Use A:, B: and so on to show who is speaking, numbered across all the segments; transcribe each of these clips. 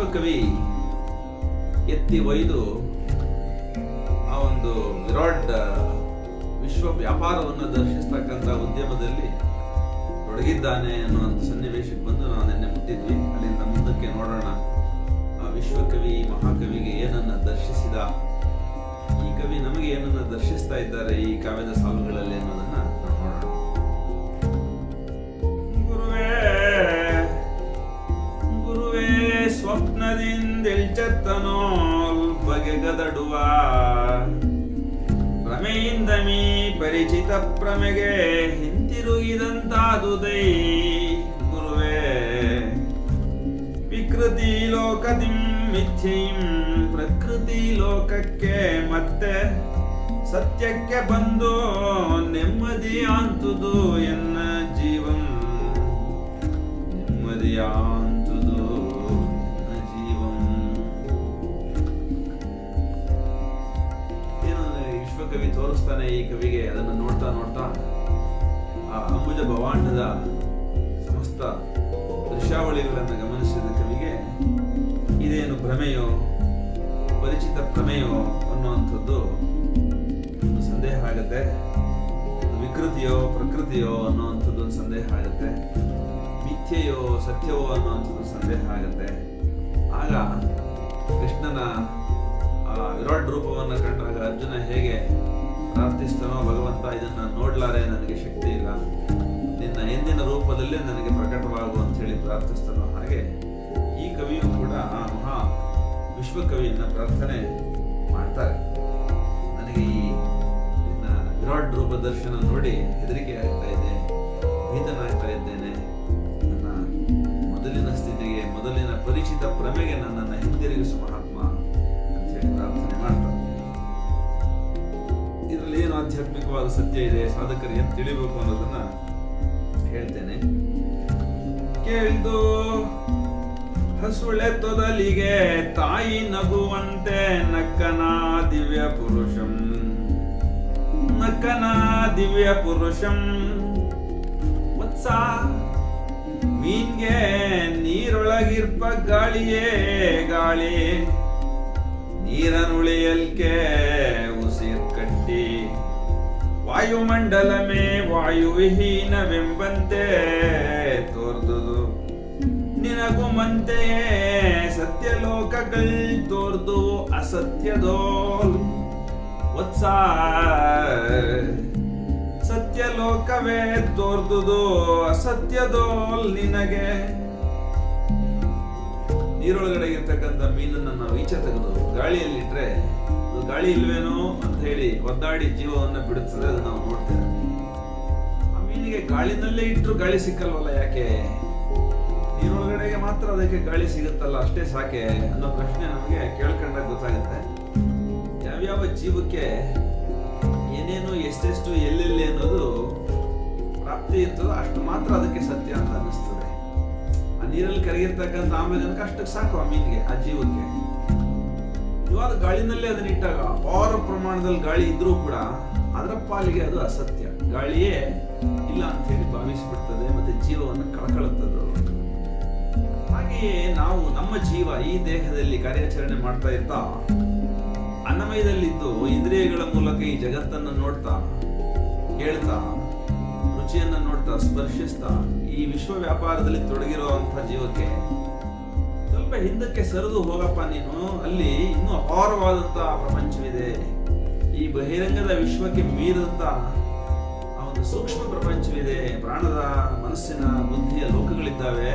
A: ವಿಶ್ವಕವಿ ಎತ್ತಿ ಒಯ್ದು ಆ ಒಂದು ವಿರಾಟ್ ವಿಶ್ವ ವ್ಯಾಪಾರವನ್ನು ದರ್ಶಿಸ್ತಕ್ಕಂಥ ಉದ್ಯಮದಲ್ಲಿ ತೊಡಗಿದ್ದಾನೆ ಅನ್ನುವಂಥ ಸನ್ನಿವೇಶಕ್ಕೆ ಬಂದು ನಾವು ನಿನ್ನೆ ಮುಟ್ಟಿದ್ವಿ. ಅಲ್ಲಿಂದ ಮುಂದಕ್ಕೆ ನೋಡೋಣ ಆ ವಿಶ್ವಕವಿ ಮಹಾಕವಿಗೆ ಏನನ್ನ ದರ್ಶಿಸಿದ, ಈ ಕವಿ ನಮಗೆ ಏನನ್ನ ದರ್ಶಿಸ್ತಾ ಇದ್ದಾರೆ ಈ ಕಾವ್ಯದ ಸಾಲುಗಳಲ್ಲಿ ಅನ್ನೋದನ್ನ ನಾವು ನೋಡೋಣ. ಗುರುವೇ ಸ್ವಪ್ನದಿಂದೆಳ್ಚತ್ತನೋಲ್ ಬಗೆಗದಡುವ ಭ್ರಮೆಯಿಂದ ಮೀ ಪರಿಚಿತ ಭ್ರಮೆಗೆ ಹಿಂತಿರುಗಿದಂತಾದುದೈ ಗುರುವೇ ವಿಕೃತಿ ಲೋಕದಿಂ ಮಿಥ್ಯೆಯಿಂ ಪ್ರಕೃತಿ ಲೋಕಕ್ಕೆ ಮತ್ತೆ ಸತ್ಯಕ್ಕೆ ಬಂದು ನೆಮ್ಮದಿಯಾಂತುದು ಎನ್ನ ಜೀವಂ ನೆಮ್ಮದಿಯಾಂತುದು ಎನ್ನ ಜೀವಂ. ಏನು ವಿಶ್ವಕವಿ ತೋರಿಸ್ತಾನೆ ಈ ಕವಿಗೆ, ಅದನ್ನು ನೋಡ್ತಾ ನೋಡ್ತಾ ಆ ಅಂಬುಜ ಭವಾಂಡದ ಸಮಸ್ತ ದೃಶ್ಯಾವಳಿಗಳನ್ನು ಗಮನಿಸಿದ ಕವಿಗೆ ಇದೇನು ಭ್ರಮೆಯೋ ಪರಿಚಿತ ಭ್ರಮೆಯೋ ಅನ್ನುವಂಥದ್ದು ಒಂದು ಸಂದೇಹ ಆಗುತ್ತೆ. ವಿಕೃತಿಯೋ ಪ್ರಕೃತಿಯೋ ಅನ್ನುವಂಥದ್ದು ಒಂದು ಸಂದೇಹ ಆಗುತ್ತೆ. ಮಿಥ್ಯೆಯೋ ಸತ್ಯವೋ ಅನ್ನುವಂಥದ್ದು ಸಂದೇಹ ಆಗುತ್ತೆ. ಆಗ ಕೃಷ್ಣನ ಆ ವಿರಾಟ್ ರೂಪವನ್ನು ಕಂಡಾಗ ಅರ್ಜುನ ಹೇಗೆ ಪ್ರಾರ್ಥಿಸ್ತಾನೋ, ಭಗವಂತ ಇದನ್ನ ನೋಡ್ಲಾರೆ, ನನಗೆ ಶಕ್ತಿ ಇಲ್ಲ, ನಿನ್ನ ಎಂದಿನ ರೂಪದಲ್ಲೇ ನನಗೆ ಪ್ರಕಟವಾಗು ಅಂತ ಹೇಳಿ ಪ್ರಾರ್ಥಿಸ್ತಾನೋ, ಹಾಗೆ ಈ ಕವಿಯು ಕೂಡ ಆ ಮಹಾ ವಿಶ್ವಕವಿಯನ್ನ ಪ್ರಾರ್ಥನೆ ಮಾಡ್ತಾರೆ. ನನಗೆ ಈ ನಿನ್ನ ವಿರಾಟ್ ರೂಪ ದರ್ಶನ ನೋಡಿ ಹೆದರಿಕೆ ಆಗ್ತಾ ಇದೆ, ಭೀತನಾಗ್ತಾ ಇದ್ದೇನೆ, ನನ್ನ ಮೊದಲಿನ ಸ್ಥಿತಿಗೆ, ಮೊದಲಿನ ಪರಿಚಿತ ಭ್ರಮೆಗೆ ನನ್ನನ್ನು ಹಿಂದಿರುಗಿಸು ಮಹಾತ್ಮ ಅಂತ ಹೇಳಿ ಪ್ರಾರ್ಥನೆ ಮಾಡ್ತಾರೆ. ಇದರಲ್ಲಿ ಏನು ಆಧ್ಯಾತ್ಮಿಕವಾದ ಸತ್ಯ ಇದೆ, ಸಾಧಕರಿಗೆ ಏನು ತಿಳಿಬೇಕು ಅನ್ನೋದನ್ನ ಹೇಳ್ತೇನೆ. ಕೇಳ್ದು ಹಸುಳೆ ತೊದಲಿಗೆ ತಾಯಿ ನಗುವಂತೆ ನಕ್ಕನಾ ದಿವ್ಯ ಪುರುಷಂ, ನಕ್ಕನಾ ದಿವ್ಯ ಪುರುಷಂ. ವತ್ಸ ಮೀನ್ಗೆ ನೀರೊಳಗಿರ್ಪ ಗಾಳಿಯೇ ಗಾಳಿ, ನೀರನುಳಿಯಲ್ಕೆ ಉಸಿರ್ ಕಟ್ಟಿ ವಾಯುಮಂಡಲಮೇ ವಾಯುವಿಹೀನವೆಂಬಂತೆ ತೋರ್ದುದು ನಿನಗುಮಂತೆಯೇ ಸತ್ಯಲೋಕಗಳ್ ತೋರ್ದು ಅಸತ್ಯದೋಲ್. ವತ್ಸ ಸತ್ಯಲೋಕವೇ ತೋರ್ದುದು ಅಸತ್ಯದೋಲ್ ನಿನಗೆ. ನೀರೊಳಗಡೆ ಇರ್ತಕ್ಕಂಥ ಮೀನನ್ನು ನಾವು ಈಚೆ ತೆಗೆದು ಗಾಳಿಯಲ್ಲಿಟ್ರೆ ಅದು ಗಾಳಿ ಇಲ್ವೇನೋ ಅಂತ ಹೇಳಿ ಒದ್ದಾಡಿ ಜೀವವನ್ನು ಬಿಡುತ್ತದೆ, ಅದು ನಾವು ನೋಡ್ತೇವೆ. ಆ ಮೀನಿಗೆ ಗಾಳಿನಲ್ಲೇ ಇಟ್ಟರು ಗಾಳಿ ಸಿಕ್ಕಲ್ವಲ್ಲ, ಯಾಕೆ? ನೀರೊಳಗಡೆಗೆ ಮಾತ್ರ ಅದಕ್ಕೆ ಗಾಳಿ ಸಿಗುತ್ತಲ್ಲ, ಅಷ್ಟೇ ಸಾಕೆ ಅನ್ನೋ ಪ್ರಶ್ನೆ ನಮಗೆ ಕೇಳ್ಕೊಂಡಾಗ ಗೊತ್ತಾಗುತ್ತೆ. ಯಾವ್ಯಾವ ಜೀವಕ್ಕೆ ಏನೇನು ಎಷ್ಟೆಷ್ಟು ಎಲ್ಲೆಲ್ಲಿ ಅನ್ನೋದು ಪ್ರಾಪ್ತಿ ಇರ್ತದೋ ಅಷ್ಟು ಮಾತ್ರ ಅದಕ್ಕೆ ಸತ್ಯ ಅಂತ ಅನ್ನಿಸ್ತದೆ. ಆ ನೀರಲ್ಲಿ ಕರಗಿರ್ತಕ್ಕಂಥ ಆಮ್ಲಜನಕ ಅಷ್ಟಕ್ಕೆ ಸಾಕು ಆ ಮೀನಿಗೆ, ಆ ಜೀವಕ್ಕೆ. ಇವಾಗ ಗಾಳಿನಲ್ಲೇ ಅದನ್ನ ಇಟ್ಟಾಗ ಅಪಾರ ಪ್ರಮಾಣದಲ್ಲಿ ಗಾಳಿ ಇದ್ರೂ ಕೂಡ ಅದರ ಪಾಲಿಗೆ ಅದು ಅಸತ್ಯ, ಗಾಳಿಯೇ ಇಲ್ಲ ಅಂತ ಹೇಳಿ ಭಾವಿಸಿಬಿಡ್ತದೆ, ಮತ್ತೆ ಜೀವವನ್ನು ಕಳ್ಕೊಳ್ಳುತ್ತದೆ. ಹಾಗೆಯೇ ನಾವು ನಮ್ಮ ಜೀವ ಈ ದೇಹದಲ್ಲಿ ಕಾರ್ಯಾಚರಣೆ ಮಾಡ್ತಾ ಇರ್ತಾ ಅನ್ನಮಯದಲ್ಲಿದ್ದು ಇಂದ್ರಿಯಗಳ ಮೂಲಕ ಈ ಜಗತ್ತನ್ನು ನೋಡ್ತಾ, ಕೇಳ್ತಾ, ರುಚಿಯನ್ನ ನೋಡ್ತಾ, ಸ್ಪರ್ಶಿಸ್ತಾ ಈ ವಿಶ್ವ ವ್ಯಾಪಾರದಲ್ಲಿ ತೊಡಗಿರುವಂತಹ ಜೀವಕ್ಕೆ ಸ್ವಲ್ಪ ಹಿಂದಕ್ಕೆ ಸರಿದು ಹೋಗಪ್ಪ ನೀನು, ಅಲ್ಲಿ ಇನ್ನೂ ಅಪಾರವಾದಂತಹ ಪ್ರಪಂಚವಿದೆ. ಈ ಬಹಿರಂಗದ ವಿಶ್ವಕ್ಕೆ ಮೀರಿದಂತ ಆ ಒಂದು ಸೂಕ್ಷ್ಮ ಪ್ರಪಂಚವಿದೆ, ಪ್ರಾಣದ ಮನಸ್ಸಿನ ಬುದ್ಧಿಯ ಲೋಕಗಳಿದ್ದಾವೆ,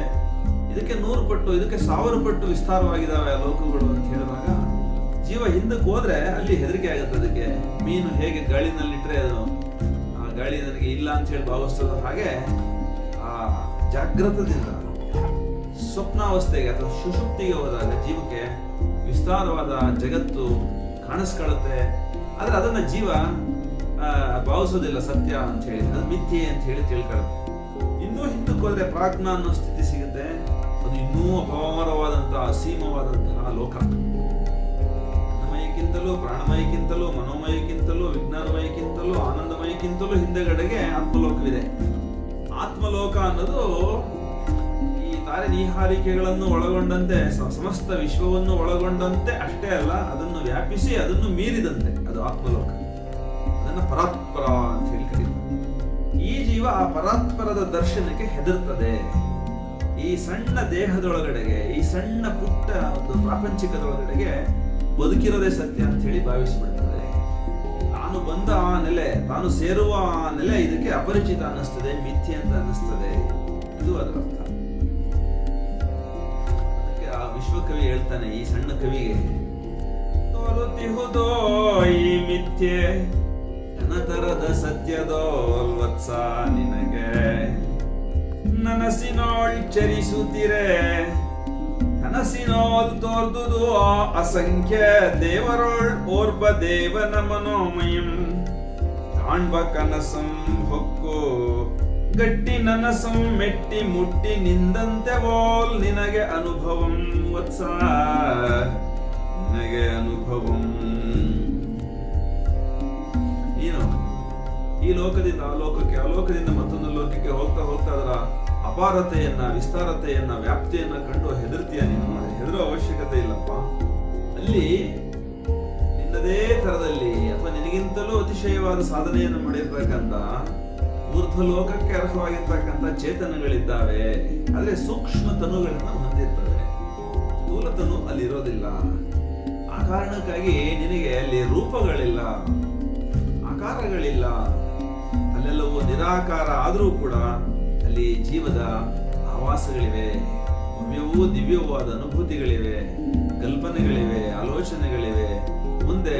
A: ಇದಕ್ಕೆ 100 ಪಟ್ಟು ಇದಕ್ಕೆ 1000 ಪಟ್ಟು ವಿಸ್ತಾರವಾಗಿದ್ದಾವೆ ಆ ಲೋಕಗಳು ಅಂತ ಹೇಳಿದಾಗ ಜೀವ ಹಿಂದಕ್ಕೆ ಹೋದ್ರೆ ಅಲ್ಲಿ ಹೆದರಿಕೆ ಆಗುತ್ತೆ. ಅದಕ್ಕೆ ಮೀನು ಹೇಗೆ ಗಾಳಿನಲ್ಲಿಟ್ರೆ ಅದು ಆ ಗಾಳಿ ನನಗೆ ಇಲ್ಲ ಅಂತ ಹೇಳಿ ಭಾವಿಸ್ತದೋ, ಹಾಗೆ ಆ ಜಾಗೃತದಿಂದ ಸ್ವಪ್ನಾವಸ್ಥೆಗೆ ಅಥವಾ ಸುಷುಪ್ತಿಗೆ ಹೋದಾಗ ಜೀವಕ್ಕೆ ವಿಸ್ತಾರವಾದ ಜಗತ್ತು ಕಾಣಿಸ್ಕೊಳ್ಳುತ್ತೆ. ಆದ್ರೆ ಅದನ್ನ ಜೀವ ಭಾವಿಸೋದಿಲ್ಲ ಸತ್ಯ ಅಂತ ಹೇಳಿ, ಅದು ಮಿಥ್ಯೆ ಅಂತ ಹೇಳಿ ತಿಳ್ಕೊಳ್ಳುತ್ತೆ. ಇನ್ನೂ ಹಿಂದಕ್ಕೆ ಹೋದ್ರೆ ಪ್ರಾಜ್ಞಾ ಅನ್ನೋ ಸ್ಥಿತಿ ಸಿಗುತ್ತೆ, ಅದು ಇನ್ನೂ ಅಪಾರವಾದಂತಹ ಅಸೀಮವಾದಂತಹ ಲೋಕ. ಅನ್ನಮಯಕ್ಕಿಂತಲೂ ಪ್ರಾಣಮಯಕ್ಕಿಂತಲೂ ಮನೋಮಯಕ್ಕಿಂತಲೂ ವಿಜ್ಞಾನಮಯಕ್ಕಿಂತಲೂ ಆನಂದಮಯಕ್ಕಿಂತಲೂ ಹಿಂದೆಗಡೆಗೆ ಆತ್ಮಲೋಕವಿದೆ. ಆತ್ಮಲೋಕ ಅನ್ನೋದು ಈ ಕಾರ್ಯನಿಹಾರಿಕೆಗಳನ್ನು ಒಳಗೊಂಡಂತೆ ಸಮಸ್ತ ವಿಶ್ವವನ್ನು ಒಳಗೊಂಡಂತೆ ಅಷ್ಟೇ ಅಲ್ಲ, ಅದನ್ನು ವ್ಯಾಪಿಸಿ ಅದನ್ನು ಮೀರಿದಂತೆ ಅದು ಆತ್ಮಲೋಕ. ಅದನ್ನು ಪರಾತ್ಪರ ಅಂತ ಹೇಳಿ ಕರೀತಾರೆ. ಈ ಜೀವ ಆ ಪರಾತ್ಪರದ ದರ್ಶನಕ್ಕೆ ಹೆದರ್ತದೆ. ಈ ಸಣ್ಣ ದೇಹದೊಳಗಡೆಗೆ, ಈ ಸಣ್ಣ ಪುಟ್ಟ ಒಂದು ಪ್ರಾಪಂಚಿಕದೊಳಗಡೆಗೆ ಬದುಕಿರೋದೇ ಸತ್ಯ ಅಂತ ಹೇಳಿ ಭಾವಿಸಿಬಿಡ್ತದೆ. ತಾನು ಬಂದ ಆ ನೆಲೆ, ತಾನು ಸೇರುವ ಆ ನೆಲೆ ಇದಕ್ಕೆ ಅಪರಿಚಿತ ಅನ್ನಿಸ್ತದೆ, ಮಿಥ್ಯೆ ಅಂತ ಅನ್ನಿಸ್ತದೆ. ಇದು ಅದರ ಅರ್ಥ. ಅದಕ್ಕೆ ಆ ವಿಶ್ವಕವಿ ಹೇಳ್ತಾನೆ ಈ ಸಣ್ಣ ಕವಿಗೆ, ತೋರುತ್ತಿಹುದೋ ಈ ಮಿಥ್ಯೆ ಜನತರದ ಸತ್ಯದೋಲ್ವತ್ಸ ನಿನಗೆ, ನನಸಿನೋಳ್ ಚರಿಸುತ್ತಿರೆ ಕನಸಿನೋಲ್ ತೋರ್ದುದು ಆ ಅಸಂಖ್ಯ ದೇವರೋಳ್ ಓರ್ಬ ದೇವನ ಮನೋಮಯಂ ಕಾಣ್ಬ ಕನಸಂ ಹೊಕ್ಕು ಗಟ್ಟಿ ನನಸಂ ಮೆಟ್ಟಿ ಮುಟ್ಟಿ ನಿಂದಂತೆ ವೋಲ್ ನಿನಗೆ ಅನುಭವಂ ವತ್ಸ ನಿನಗೆ ಅನುಭವಂ. ನೀನು ಈ ಲೋಕದಿಂದ ಆ ಲೋಕಕ್ಕೆ, ಆ ಲೋಕದಿಂದ ಮತ್ತೊಂದು ಲೋಕಕ್ಕೆ ಹೋಗ್ತಾ ಹೋಗ್ತಾ ಅದರ ಅಪಾರತೆಯನ್ನ, ವಿಸ್ತಾರತೆಯನ್ನ, ವ್ಯಾಪ್ತಿಯನ್ನ ಕಂಡು ಹೆದರ್ತೀಯ. ನೀನು ಹೆದರೋ ಅವಶ್ಯಕತೆ ಇಲ್ಲಪ್ಪ. ಅಲ್ಲಿ ನಿನ್ನದೇ ತರದಲ್ಲಿ ಅಥವಾ ನಿನಗಿಂತಲೂ ಅತಿಶಯವಾದ ಸಾಧನೆಯನ್ನು ಮಾಡಿರ್ತಕ್ಕಂಥ ಊರ್ಧ್ವ ಲೋಕಕ್ಕೆ ಅರ್ಹವಾಗಿರ್ತಕ್ಕಂಥ ಚೇತನಗಳಿದ್ದಾವೆ. ಆದ್ರೆ ಸೂಕ್ಷ್ಮ ತನುಗಳನ್ನ ಹೊಂದಿರ್ತವೆ, ಸ್ಥೂಲತನು ಅಲ್ಲಿರೋದಿಲ್ಲ. ಆ ಕಾರಣಕ್ಕಾಗಿ ನಿನಗೆ ಅಲ್ಲಿ ರೂಪಗಳಿಲ್ಲ, ಆಕಾರಗಳಿಲ್ಲ, ಅಲ್ಲೆಲ್ಲವೂ ನಿರಾಕಾರ. ಆದರೂ ಕೂಡ ಅಲ್ಲಿ ಜೀವದ ಆವಾಸಗಳಿವೆ, ಭವ್ಯವೂ ದಿವ್ಯವೂ ಅನುಭೂತಿಗಳಿವೆ, ಕಲ್ಪನೆಗಳಿವೆ, ಆಲೋಚನೆಗಳಿವೆ. ಮುಂದೆ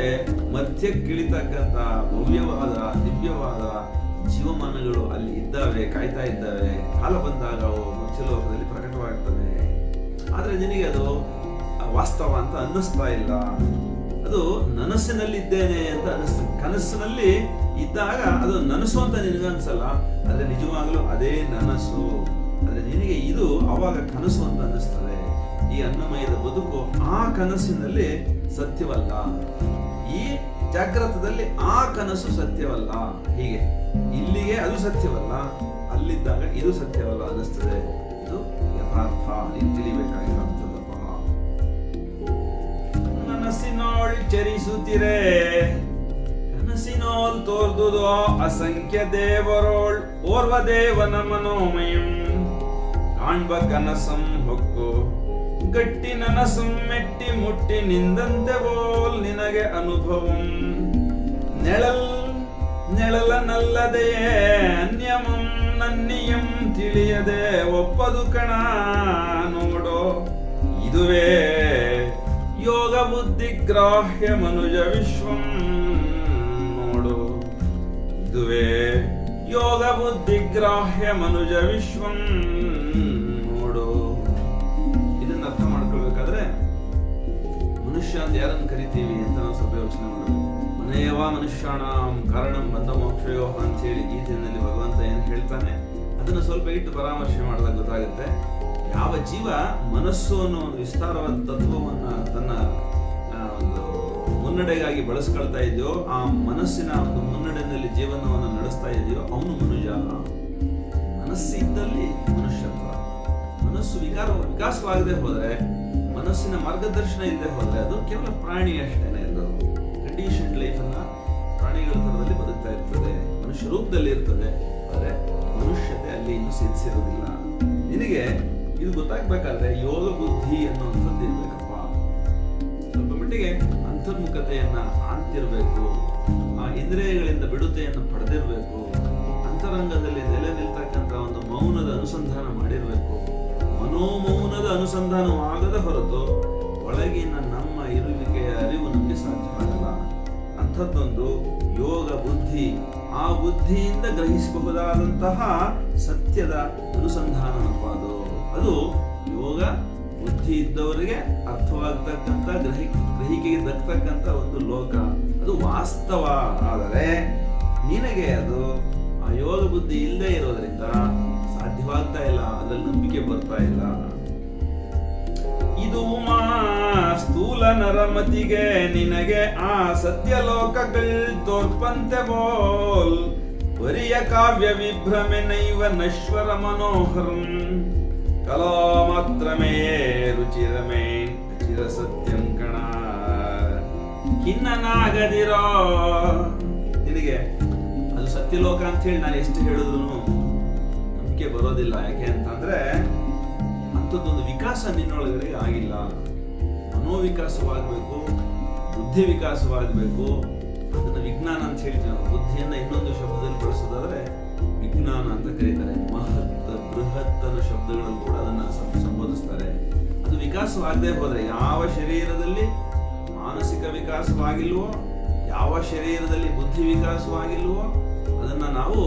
A: ಮಧ್ಯಕ್ಕಿಳಿತಕ್ಕಂಥ ಭವ್ಯವಾದ ದಿವ್ಯವಾದ ಜೀವಮಾನಗಳು ಅಲ್ಲಿ ಇದ್ದಾವೆ, ಕಾಯ್ತಾ ಇದ್ದಾವೆ. ಕಾಲ ಬಂದಾಗ ಅವು ಮುಚ್ಚಲೋಕದಲ್ಲಿ ಪ್ರಕಟವಾಗ್ತವೆ. ಆದ್ರೆ ನಿನಗೆ ಅದು ವಾಸ್ತವ ಅಂತ ಅನ್ನಿಸ್ತಾ ಇಲ್ಲ. ಅದು ನನಸಿನಲ್ಲಿದ್ದೇನೆ ಅಂತ ಅನಿಸ್ತದೆ. ಕನಸಿನಲ್ಲಿ ಇದ್ದಾಗ ಅದು ನನಸು ಅಂತ ನಿನಗನ್ಸಲ್ಲ, ಆದ್ರೆ ನಿಜವಾಗ್ಲೂ ಅದೇ ನನಸು. ಆದ್ರೆ ನಿನಗೆ ಇದು ಅವಾಗ ಕನಸು ಅಂತ ಅನಿಸ್ತದೆ. ಈ ಅನ್ನಮಯದ ಬದುಕು ಆ ಕನಸಿನಲ್ಲಿ ಸತ್ಯವಲ್ಲ, ಈ ಜಾಗೃತದಲ್ಲಿ ಆ ಕನಸು ಸತ್ಯವಲ್ಲ. ಹೀಗೆ ಇಲ್ಲಿಗೆ ಅದು ಸತ್ಯವಲ್ಲ, ಅಲ್ಲಿದ್ದಾಗ ಇದು ಸತ್ಯವಲ್ಲ ಅನಿಸ್ತದೆ. ಇದು ಯಥಾರ್ಥ, ನೀನು ತಿಳಿಬೇಕಾಗಿರೋಂಥದ್ದಪ್ಪ. ನನಸಿನೋಳ್ ಚರಿಸುತ್ತಿರೆ ಕನಸಿನೋಲ್ ತೋರ್ದುದೋ ಅಸಂಖ್ಯ ದೇವರೋಳ್ ಓರ್ವ ದೇವನ ಮನೋಮಯಂ ಕಾಣ್ಬ ಕನಸಂ ಹೊಕ್ಕು ಗಟ್ಟಿ ನನಸಂ ಮೆಟ್ಟಿ ಮುಟ್ಟಿ ನಿಂದಂತೆ ಬೋಲ್ ನಿನಗೆ ಅನುಭವಂ ನೆಳಲನಲ್ಲದೆಯೇ ಅನ್ಯಮಂ ನನ್ನಿಯಂ ತಿಳಿಯದೆ ಒಪ್ಪದು ಕಣ ನೋಡೋ ಇದುವೇ ಯೋಗ ಬುದ್ಧಿ ಗ್ರಾಹ್ಯ ಮನುಜ ವಿಶ್ವಂ ನೋಡು ಇದುವೇ ಯೋಗ ಬುದ್ಧಿ ಗ್ರಾಹ್ಯ ಮನುಜ ವಿಶ್ವಂ ನೋಡು. ಇದನ್ನ ಅರ್ಥ ಮಾಡ್ಕೊಳ್ಬೇಕಾದ್ರೆ ಮನುಷ್ಯ ಅಂತ ಯಾರನ್ನು ಕರಿತೀವಿ ಅಂತ ನಾವು ಸ್ವಲ್ಪ ಯೋಚನೆ ಮಾಡಬೇಕು. ಮನೆಯವ ಮನುಷ್ಯಾಣ ಕಾರಣಂ ಬಂಧ ಮೋಕ್ಷಯೋ ಅಂತ ಹೇಳಿ ಗೀತೆಯಲ್ಲಿ ಭಗವಂತ ಏನು ಹೇಳ್ತಾನೆ ಅದನ್ನು ಸ್ವಲ್ಪ ಇಟ್ಟು ಪರಾಮರ್ಶೆ ಮಾಡಿದಾಗ ಗೊತ್ತಾಗುತ್ತೆ. ಯಾವ ಜೀವ ಮನಸ್ಸು ಅನ್ನೋ ಒಂದು ವಿಸ್ತಾರವಾದ ತತ್ವವನ್ನ ತನ್ನ ಒಂದು ಮುನ್ನಡೆಗಾಗಿ ಬಳಸ್ಕೊಳ್ತಾ ಇದೆಯೋ, ಆ ಮನಸ್ಸಿನ ಒಂದು ಮುನ್ನಡೆಯಲ್ಲಿ ಜೀವನವನ್ನು ನಡೆಸ್ತಾ ಇದೆಯೋ ಅವನು ಮನುಜ. ಮನಸ್ಸಿದ್ದಲ್ಲಿ ಮನುಷ್ಯತ್ವ. ಮನಸ್ಸು ವಿಕಾಸವಾಗದೆ ಹೋದ್ರೆ, ಮನಸ್ಸಿನ ಮಾರ್ಗದರ್ಶನ ಇಲ್ಲದೆ ಹೋದ್ರೆ ಅದು ಕೇವಲ ಪ್ರಾಣಿ ಅಷ್ಟೇನೆ. ಇದು ಕಂಡೀಷನ್ ಲೈಫ್ ಅನ್ನ ಪ್ರಾಣಿಗಳ ತರದಲ್ಲಿ ಬದುಕ್ತಾ ಇರ್ತದೆ, ಮನುಷ್ಯ ರೂಪದಲ್ಲಿ ಇರ್ತದೆ. ಆದರೆ ಮನುಷ್ಯತೆ ಅಲ್ಲಿ ಇನ್ನು ಸಿದ್ಧಿಸಿರೋದಿಲ್ಲ. ನಿನಗೆ ಇದು ಗೊತ್ತಾಗ್ಬೇಕಾದ್ರೆ ಯೋಗ ಬುದ್ಧಿ ಅನ್ನುವಂಥದ್ದು ಇರ್ಬೇಕಪ್ಪ. ಸ್ವಲ್ಪ ಮಟ್ಟಿಗೆ ಅಂತರ್ಮುಖತೆಯನ್ನ ಆಂತಿರ್ಬೇಕು, ಆ ಇಂದ್ರಿಯಗಳಿಂದ ಬಿಡುತೆಯನ್ನು ಪಡೆದಿರ್ಬೇಕು, ಅಂತರಂಗದಲ್ಲಿ ನೆಲೆ ನಿಲ್ತಕ್ಕಂಥ ಒಂದು ಮೌನದ ಅನುಸಂಧಾನ ಮಾಡಿರ್ಬೇಕು. ಮನೋಮೌನದ ಅನುಸಂಧಾನವಾಗದ ಹೊರತು ಒಳಗಿನ ನಮ್ಮ ಇರುವಿಕೆಯ ಅರಿವು ನಮಗೆ ಸಾಧ್ಯವಾಗಲ್ಲ. ಅಂಥದ್ದೊಂದು ಯೋಗ ಬುದ್ಧಿ, ಆ ಬುದ್ಧಿಯಿಂದ ಗ್ರಹಿಸಬಹುದಾದಂತಹ ಸತ್ಯದ ಅನುಸಂಧಾನಪ್ಪ ಅದು. ಅದು ಯೋಗ ಬುದ್ಧಿ ಇದ್ದವರಿಗೆ ಅರ್ಥವಾಗತಕ್ಕಂಥ ಗ್ರಹಿಕೆಗೆ ದಕ್ಕತಕ್ಕಂಥ ಒಂದು ಲೋಕ. ಅದು ವಾಸ್ತವ. ಆದರೆ ನಿನಗೆ ಅದು ಆ ಯೋಗ ಬುದ್ಧಿ ಇಲ್ಲದೆ ಇರೋದ್ರಿಂದ ಸಾಧ್ಯವಾಗ್ತಾ ಇಲ್ಲ, ಅದ್ರಲ್ಲಿ ನಂಬಿಕೆ ಬರ್ತಾ ಇಲ್ಲ. ಇದು ಮಾ ಸ್ಥೂಲ ನರಮತಿಗೆ ನಿನಗೆ ಆ ಸತ್ಯ ಲೋಕಗಳ್ ತೋರ್ಪಂತೆ ಬೋಲ್ ವರಿಯ ಕಾವ್ಯ ವಿಭ್ರಮೆ ನೈವ ನಶ್ವರ ಮನೋಹರಂ ಕಲಾ ಮಾತ್ರ ಮೇ ರುಚಿರಮೇ ಚಿರ ಸತ್ಯಂ ಕಣ ಖಿನ್ನನಾಗದಿರೋ. ನಿನಗೆ ಅದು ಸತ್ಯಲೋಕ ಅಂತ ಹೇಳಿ ನಾನು ಎಷ್ಟು ಹೇಳಿದ್ರು ನಂಬಿಕೆ ಬರೋದಿಲ್ಲ. ಯಾಕೆ ಅಂತಂದ್ರೆ ಅಂಥದ್ದೊಂದು ವಿಕಾಸ ನಿನ್ನೊಳಗಡೆ ಆಗಿಲ್ಲ. ಮನೋವಿಕಾಸವಾಗಬೇಕು, ಬುದ್ಧಿ ವಿಕಾಸವಾಗಬೇಕು. ಅದನ್ನ ವಿಜ್ಞಾನ ಅಂತ ಹೇಳ್ತೀವಿ ನಾವು. ಬುದ್ಧಿಯನ್ನ ಇನ್ನೊಂದು ಶಬ್ದದಲ್ಲಿ ಬಳಸೋದಾದ್ರೆ ವಿಜ್ಞಾನ ಅಂತ ಕರೀತಾರೆ. ಮಹತ್, ಬೃಹತ್ ಅನ್ನೋ ಶಬ್ದಗಳಲ್ಲಿ ಕೂಡ ಅದನ್ನ ಸಂಬೋಧಿಸ್ತಾರೆ. ಅದು ವಿಕಾಸವಾಗದೆ ಹೋದ್ರೆ, ಯಾವ ಶರೀರದಲ್ಲಿ ಮಾನಸಿಕ ವಿಕಾಸವಾಗಿಲ್ವೋ, ಯಾವ ಶರೀರದಲ್ಲಿ ಬುದ್ಧಿ ವಿಕಾಸವಾಗಿಲ್ವೋ, ಅದನ್ನ ನಾವು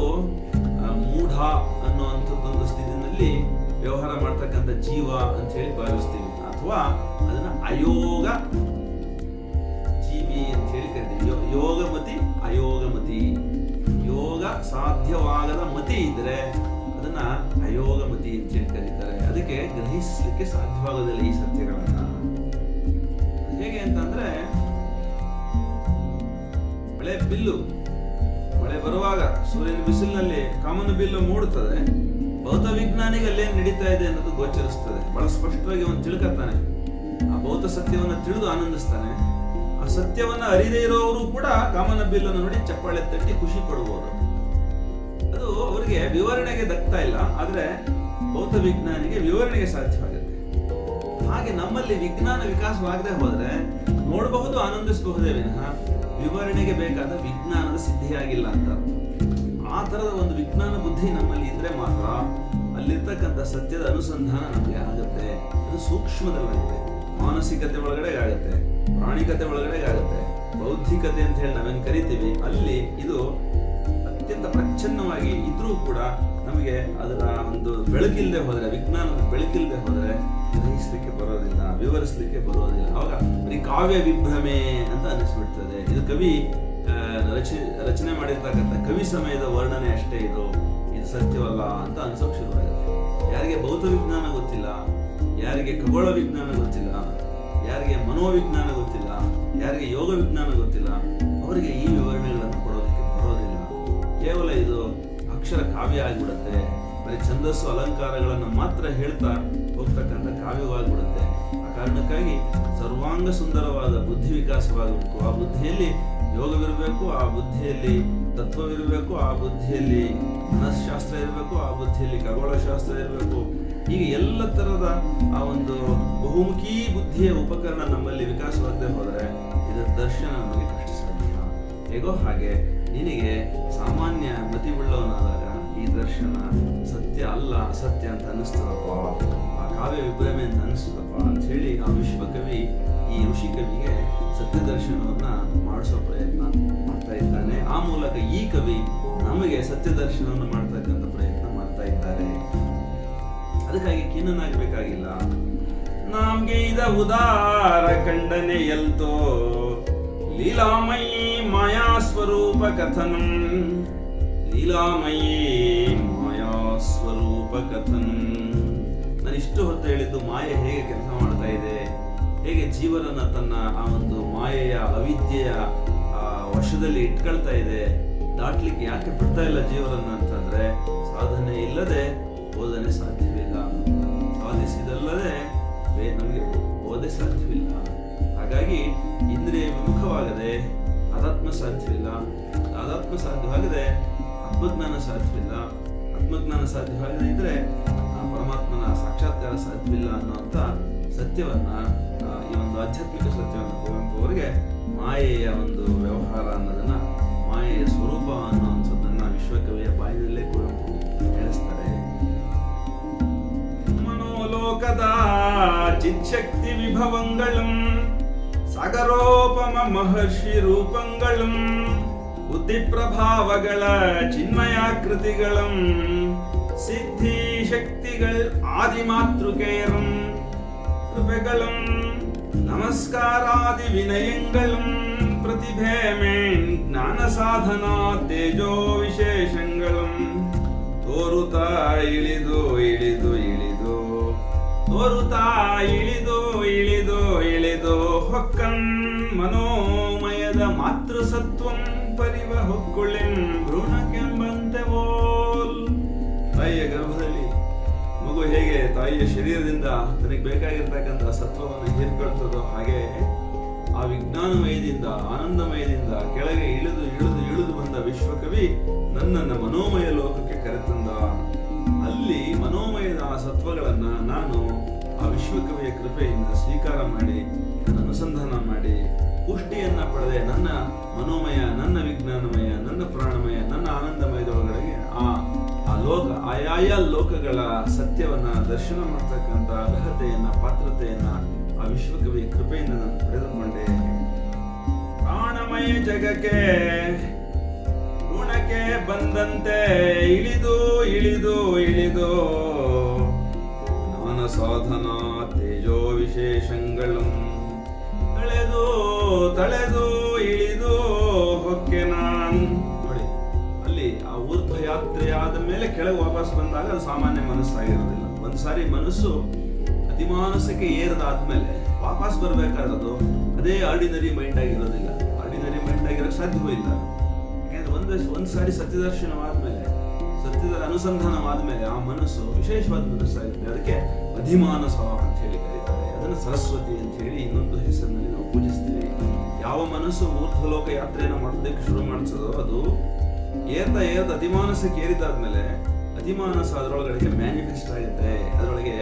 A: ಮೂಢ ಅನ್ನುವಂಥದ್ದೊಂದು ಸ್ಥಿತಿನಲ್ಲಿ ವ್ಯವಹಾರ ಮಾಡ್ತಕ್ಕಂಥ ಜೀವ ಅಂತ ಹೇಳಿ ಭಾವಿಸ್ತೀವಿ. ಅಥವಾ ಅದನ್ನ ಅಯೋಗ ಜೀವಿ ಅಂತ ಹೇಳಿ ಕರಿತೀವಿ. ಯೋಗಮತಿ, ಅಯೋಗಮತಿ. ಯೋಗ ಸಾಧ್ಯವಾಗದ ಮತಿ ಇದ್ರೆ ಅದನ್ನ ಅಯೋಗಮತಿ ಅಂತ ಹೇಳಿ ಕರೀತಾರೆ. ಅದಕ್ಕೆ ಗ್ರಹಿಸಲಿಕ್ಕೆ ಸಾಧ್ಯವಾಗೋದಿಲ್ಲ ಈ ಸತ್ಯಗಳನ್ನ. ಹೇಗೆ ಅಂತಂದ್ರೆ, ಮಳೆ ಬರುವಾಗ ಸೂರ್ಯನ ಬಿಸಿಲಿನಲ್ಲಿ ಕಾಮನ ಬಿಲ್ಲು ಮೂಡುತ್ತದೆ. ಭೌತ ವಿಜ್ಞಾನಿಗೆ ಅಲ್ಲೇನ್ ನಡೀತಾ ಇದೆ ಅನ್ನೋದು ಗೋಚರಿಸ್ತದೆ. ಬಹಳ ಸ್ಪಷ್ಟವಾಗಿ ಅವನು ತಿಳ್ಕೊತಾನೆ. ಆ ಭೌತ ಸತ್ಯವನ್ನ ತಿಳಿದು ಆನಂದಿಸ್ತಾನೆ. ಆ ಸತ್ಯವನ್ನ ಅರಿದೇ ಇರೋರು ಕೂಡ ಕಾಮನ ಬಿಲ್ಲನ್ನು ನೋಡಿ ಚಪ್ಪಾಳೆ ತಟ್ಟಿ ಖುಷಿ ಪಡಬಹುದು. ಅದು ಅವರಿಗೆ ವಿವರಣೆಗೆ ದಕ್ತಾ ಇಲ್ಲ, ಆದ್ರೆ ಭೌತ ವಿಜ್ಞಾನಿಗೆ ವಿವರಣೆಗೆ ಸಾಧ್ಯವಾಗುತ್ತೆ. ಹಾಗೆ ನಮ್ಮಲ್ಲಿ ವಿಜ್ಞಾನ ವಿಕಾಸವಾಗದೆ ಹೋದ್ರೆ ನೋಡಬಹುದು, ಆನಂದಿಸಬಹುದೇ ವಿನಃ ವಿವರಣೆಗೆ ಬೇಕಾದ ವಿಜ್ಞಾನದ ಸಿದ್ಧಿಯಾಗಿಲ್ಲ ಅಂತ. ಆ ತರದ ಒಂದು ವಿಜ್ಞಾನ ಬುದ್ಧಿ ನಮ್ಮಲ್ಲಿ ಇದ್ರೆ ಮಾತ್ರ ಅಲ್ಲಿರ್ತಕ್ಕಂಥ ಸತ್ಯದ ಅನುಸಂಧಾನ ನಮಗೆ ಆಗುತ್ತೆ. ಅದು ಸೂಕ್ಷ್ಮದಲ್ಲಾಗಿದೆ. ಮಾನಸಿಕತೆ ಒಳಗಡೆ ಆಗುತ್ತೆ, ಪ್ರಾಣಿಕತೆ ಒಳಗಡೆ ಆಗುತ್ತೆ, ಬೌದ್ಧಿಕತೆ ಅಂತ ಹೇಳಿ ನಾವೇನು ಕರಿತೀವಿ. ಅಲ್ಲಿ ಇದು ಅತ್ಯಂತ ಪ್ರಚ್ಛನ್ನವಾಗಿ ಇದ್ರೂ ಕೂಡ ನಮಗೆ ಅದರ ಒಂದು ಬೆಳಕಿಲ್ಲದೆ ಹೋದ್ರೆ, ವಿಜ್ಞಾನದ ಬೆಳಕಿಲ್ಲದೆ ಹೋದ್ರೆ ಗ್ರಹಿಸಲಿಕ್ಕೆ ಬರೋದಿಲ್ಲ, ವಿವರಿಸಲಿಕ್ಕೆ ಬರೋದಿಲ್ಲ. ಅವಾಗ ಬರೀ ಕಾವ್ಯ ವಿಭ್ರಮೆ ಅಂತ ಅನಿಸ್ಬಿಡ್ತದೆ. ಇದು ಕವಿ ರಚನೆ ಮಾಡಿರ್ತಕ್ಕಂಥ ಕವಿ ಸಮಯದ ವರ್ಣನೆ ಅಷ್ಟೇ, ಇದು ಸತ್ಯವಲ್ಲ ಅಂತ ಅನ್ಸೋಕ್ ಶುರುವಾಗುತ್ತೆ. ಯಾರಿಗೆ ಭೌತ ವಿಜ್ಞಾನ ಗೊತ್ತಿಲ್ಲ, ಯಾರಿಗೆ ಖಗೋಳ ವಿಜ್ಞಾನ ಗೊತ್ತಿಲ್ಲ, ಯಾರಿಗೆ ಮನೋವಿಜ್ಞಾನ ಗೊತ್ತಿಲ್ಲ, ಯಾರಿಗೆ ಯೋಗ ವಿಜ್ಞಾನ ಗೊತ್ತಿಲ್ಲ, ಅವರಿಗೆ ಈ ವಿವರಣೆಗಳನ್ನು ಕೊಡೋದಕ್ಕೆ ಬರೋದಿಲ್ಲ. ಕೇವಲ ಇದು ಅಕ್ಷರ ಕಾವ್ಯ ಆಗಿಬಿಡುತ್ತೆ. ಬರೀ ಛಂದಸ್ಸು ಅಲಂಕಾರಗಳನ್ನು ಮಾತ್ರ ಹೇಳ್ತಾ ಹೋಗ್ತಕ್ಕಂಥ ಕಾವ್ಯವಾಗ್ಬಿಡುತ್ತೆ. ಆ ಕಾರಣಕ್ಕಾಗಿ ಸರ್ವಾಂಗ ಸುಂದರವಾದ ಬುದ್ಧಿ ವಿಕಾಸವಾಗಬೇಕು. ಆ ಬುದ್ಧಿಯಲ್ಲಿ ಯೋಗವಿರಬೇಕು, ಆ ಬುದ್ಧಿಯಲ್ಲಿ ತತ್ವವಿರಬೇಕು, ಆ ಬುದ್ಧಿಯಲ್ಲಿ ಮನಃಶಾಸ್ತ್ರ ಇರಬೇಕು, ಆ ಬುದ್ಧಿಯಲ್ಲಿ ಖಗೋಳಶಾಸ್ತ್ರ ಇರಬೇಕು. ಹೀಗೆ ಎಲ್ಲ ತರದ ಆ ಒಂದು ಬಹುಮುಖಿ ಬುದ್ಧಿಯ ಉಪಕರಣ ನಮ್ಮಲ್ಲಿ ವಿಕಾಸವಾಗದೆ ಹೋದರೆ ಇದರ ದರ್ಶನ ನಮಗೆ ಕಷ್ಟ ಸಾಧ್ಯ. ಹೇಗೋ ಹಾಗೆ ನಿನಗೆ ಸಾಮಾನ್ಯ ಮತಿವುಳ್ಳವನಾದಾಗ ಈ ದರ್ಶನ ಸತ್ಯ ಅಲ್ಲ, ಅಸತ್ಯ ಅಂತ ಅನ್ನಿಸ್ತದಪ್ಪ, ಆ ಕಾವ್ಯ ವಿಭ್ರಮೆ ಅಂತ ಅನ್ನಿಸ್ತದಪ್ಪ ಅಂತ ಹೇಳಿ ಆ ವಿಶ್ವಕವಿ ಈ ಋಷಿ ಕವಿಗೆ ಸತ್ಯ ದರ್ಶನವನ್ನ ಮಾಡಿಸೋ ಪ್ರಯತ್ನ ಮಾಡ್ತಾ ಇದ್ದಾನೆ. ಆ ಮೂಲಕ ಈ ಕವಿ ನಮಗೆ ಸತ್ಯ ದರ್ಶನವನ್ನು ಮಾಡ್ತಕ್ಕಂಥ ಪ್ರಯತ್ನ ಮಾಡ್ತಾ ಇದ್ದಾರೆ. ಅದಕ್ಕಾಗಿ ಖಿನ್ನನಾಗಬೇಕಾಗಿಲ್ಲ. ನಮ್ಗೆ ಇದ ಉದಾರ ಖಂಡನೆ ಎಲ್ತೋ ಲೀಲಾಮಯಿ ಮಾಯಾ ಸ್ವರೂಪ ಕಥನಂ, ಲೀಲಾಮಯಿ ಮಾಯಾ ಸ್ವರೂಪ ಕಥನಂ. ನಾನು ಇಷ್ಟು ಹೊತ್ತು ಹೇಳಿದ್ದು ಮಾಯೆ ಹೇಗೆ ಕೆಲಸ ಮಾಡ್ತಾ ಇದೆ, ಹೇಗೆ ಜೀವನನ್ನ ತನ್ನ ಆ ಒಂದು ಮಾಯೆಯ ಅವಿದ್ಯೆಯ ವಶದಲ್ಲಿ ಇಟ್ಕೊಳ್ತಾ ಇದೆ. ದಾಟ್ಲಿಕ್ಕೆ ಯಾಕೆ ಬಿಡ್ತಾ ಇಲ್ಲ ಜೀವನನ್ನ ಅಂತಂದ್ರೆ, ಸಾಧನೆ ಇಲ್ಲದೆ ಬೋಧನೆ ಸಾಧ್ಯವಿಲ್ಲ, ಸಾಧಿಸಿದಲ್ಲದೆ ನಮಗೆ ಬೋಧೆ ಸಾಧ್ಯವಿಲ್ಲ. ಹಾಗಾಗಿ ಇಂದ್ರಿಯ ವಿಮುಖವಾಗದೆ ಅದಾತ್ಮ ಸಾಧ್ಯವಿಲ್ಲ, ಅದಾತ್ಮ ಸಾಧ್ಯವಾಗದೆ ಆತ್ಮಜ್ಞಾನ ಸಾಧ್ಯವಿಲ್ಲ, ಆತ್ಮಜ್ಞಾನ ಸಾಧ್ಯವಾಗದೆ ಇದ್ರೆ ಪರಮಾತ್ಮನ ಸಾಕ್ಷಾತ್ಕಾರ ಸಾಧ್ಯವಿಲ್ಲ ಅನ್ನುವಂಥ ಸತ್ಯವನ್ನ, ಈ ಒಂದು ಆಧ್ಯಾತ್ಮಿಕ ಸತ್ಯವನ್ನು ಕುವೆಂಪು ಅವರಿಗೆ ಮಾಯೆಯ ಒಂದು ವ್ಯವಹಾರ ಅನ್ನೋದನ್ನ, ಮಾಯೆಯ ಸ್ವರೂಪ ಅನ್ನುವಂಥದ್ದನ್ನ ವಿಶ್ವಕವಿಯ ಬಾಯಿನಲ್ಲೇ ಕುವೆಂಪು ಹೇಳಿಸ್ತಾರೆ. ಮನೋಲೋಕದ ಚಿತ್ಶಕ್ತಿ ವಿಭವಂಗಳಂ ಸಾಗರೋಪಮ ಮಹರ್ಷಿ ರೂಪಂಗಳಂ ಬುದ್ಧಿ ಪ್ರಭಾವಗಳ ಚಿನ್ಮಯಾಕೃತಿಗಳಂ ಸಿದ್ಧಿ ಶಕ್ತಿಗಳು ಆದಿಮಾತೃಕೇರಂ ಕೃಪೆಗಳಂ ನಮಸ್ಕಾರಾದಿ ವಿನಯಂಗಳಂ ಪ್ರತಿಭೇಮೇನ್ ಜ್ಞಾನ ಸಾಧನಾ ತೇಜೋ ವಿಶೇಷಂಗಳಂ ತೋರುತ್ತಾ ಇಳಿದು ಇಳಿದು ಇಳಿದು ತೋರುತ್ತಾ ಇಳಿದು ಇಳಿದು ಇಳಿದು ಹೊಕ್ಕನ್ ಮನೋಮಯದ ಮಾತೃಸತ್ವಂ ಪರಿವ ಹೊಕ್ಕುಳಿಂ ಭ್ರೂಣಕ್ಕೆಂಬಂತೆ ಓಲ್. ತಾಯಿಯ ಗರ್ಭದಲ್ಲಿ ಮಗು ಹೇಗೆ ತಾಯಿಯ ಶರೀರದಿಂದ ತನಗೆ ಬೇಕಾಗಿರ್ತಕ್ಕಂಥ ಸತ್ವವನ್ನು ಹೀರ್ಕೊಳ್ತದೋ ಹಾಗೆ ಆ ವಿಜ್ಞಾನಮಯದಿಂದ ಆನಂದಮಯದಿಂದ ಕೆಳಗೆ ಇಳಿದು ಇಳಿದು ಇಳಿದು ಬಂದ ವಿಶ್ವಕವಿ ನನ್ನನ್ನು ಮನೋಮಯ ಲೋಕಕ್ಕೆ ಕರೆತಂದ. ಅಲ್ಲಿ ಮನೋಮಯದ ಆ ಸತ್ವಗಳನ್ನ ನಾನು ಆ ವಿಶ್ವಕವಿಯ ಕೃಪೆಯಿಂದ ಸ್ವೀಕಾರ ಮಾಡಿ ನನ್ನ ಅನುಸಂಧಾನ ಮಾಡಿ ಪುಷ್ಟಿಯನ್ನ ಪಡೆದೆ. ನನ್ನ ಮನೋಮಯ, ನನ್ನ ವಿಜ್ಞಾನಮಯ, ನನ್ನ ಪ್ರಾಣಮಯ, ನನ್ನ ಆನಂದಮಯದೊಳಗಡೆಗೆ ಆ ಲೋಕ ಆಯಾಯ ಲೋಕಗಳ ಸತ್ಯವನ್ನ ದರ್ಶನ ಮಾಡ್ತಕ್ಕಂಥ ಅರ್ಹತೆಯನ್ನ ಪಾತ್ರತೆಯನ್ನ ಆ ವಿಶ್ವಕವಿಯ ಕೃಪೆಯಿಂದ ನಾನು ಪಡೆದುಕೊಂಡೆ. ಪ್ರಾಣಮಯ ಜಗಕ್ಕೆ ಋಣಕ್ಕೆ ಬಂದಂತೆ ಇಳಿದು ಇಳಿದು ಇಳಿದು ಜ್ಞಾನ ಸಾಧನ ತೇಜೋ ವಿಶೇಷങ്ങളും ತಳೆದು ತಳೆದು ಇಳಿದು ಹೊಕ್ಕೆ ನಾನ್. ನೋಡಿ, ಅಲ್ಲಿ ಆ ಊರ್ಧ್ವ ಯಾತ್ರೆಯಾದ ಮೇಲೆ ಕೆಳಗೆ ವಾಪಸ್ ಬಂದಾಗ ಅದು ಸಾಮಾನ್ಯ ಮನಸ್ಸಾಗಿರೋದಿಲ್ಲ. ಒಂದ್ಸಾರಿ ಮನಸ್ಸು ಅತಿಮಾನಸಕ್ಕೆ ಏರದಾದ್ಮೇಲೆ ವಾಪಸ್ ಬರ್ಬೇಕಾದದ್ದು ಅದೇ ಆರ್ಡಿನರಿ ಮೈಂಡ್ ಆಗಿರೋದಿಲ್ಲ. ಆರ್ಡಿನರಿ ಮೈಂಡ್ ಆಗಿರೋಕೆ ಸಾಧ್ಯವೂ ಇಲ್ಲ. ಯಾಕಂದ್ರೆ ಒಂದ್ ಸಾರಿ ಸತ್ಯದರ್ಶನವಾದ್ಮೇಲೆ, ಸತ್ಯದ ಅನುಸಂಧಾನವಾದ್ಮೇಲೆ ಆ ಮನಸ್ಸು ವಿಶೇಷವಾದ ಮನಸ್ಸಾಗುತ್ತೆ. ಅದಕ್ಕೆ ಅಧಿಮಾನಸ ಅಂತ ಹೇಳಿ ಕರೀತಾರೆ. ಅದನ್ನು ಸರಸ್ವತಿ ಅಂತ ಹೇಳಿ ಇನ್ನೊಂದು ಹೆಸರಿನಲ್ಲಿ ನಾವು ಪೂಜಿಸ್ತೀವಿ. ಯಾವ ಮನಸ್ಸು ಊರ್ಧ್ವಲೋಕ ಯಾತ್ರೆಯನ್ನು ಮಾಡೋದಕ್ಕೆ ಶುರು ಮಾಡಿಸೋದು ಅದು ಏರ್ತಾ ಏರ್ದ ಅತಿಮಾನಸಕ್ಕೆ ಏರಿದಾದ್ಮೇಲೆ ಅತಿಮಾನಸ ಅದರೊಳಗಡೆ ಮ್ಯಾನಿಫೆಸ್ಟ್ ಆಗುತ್ತೆ. ಅದರೊಳಗೆ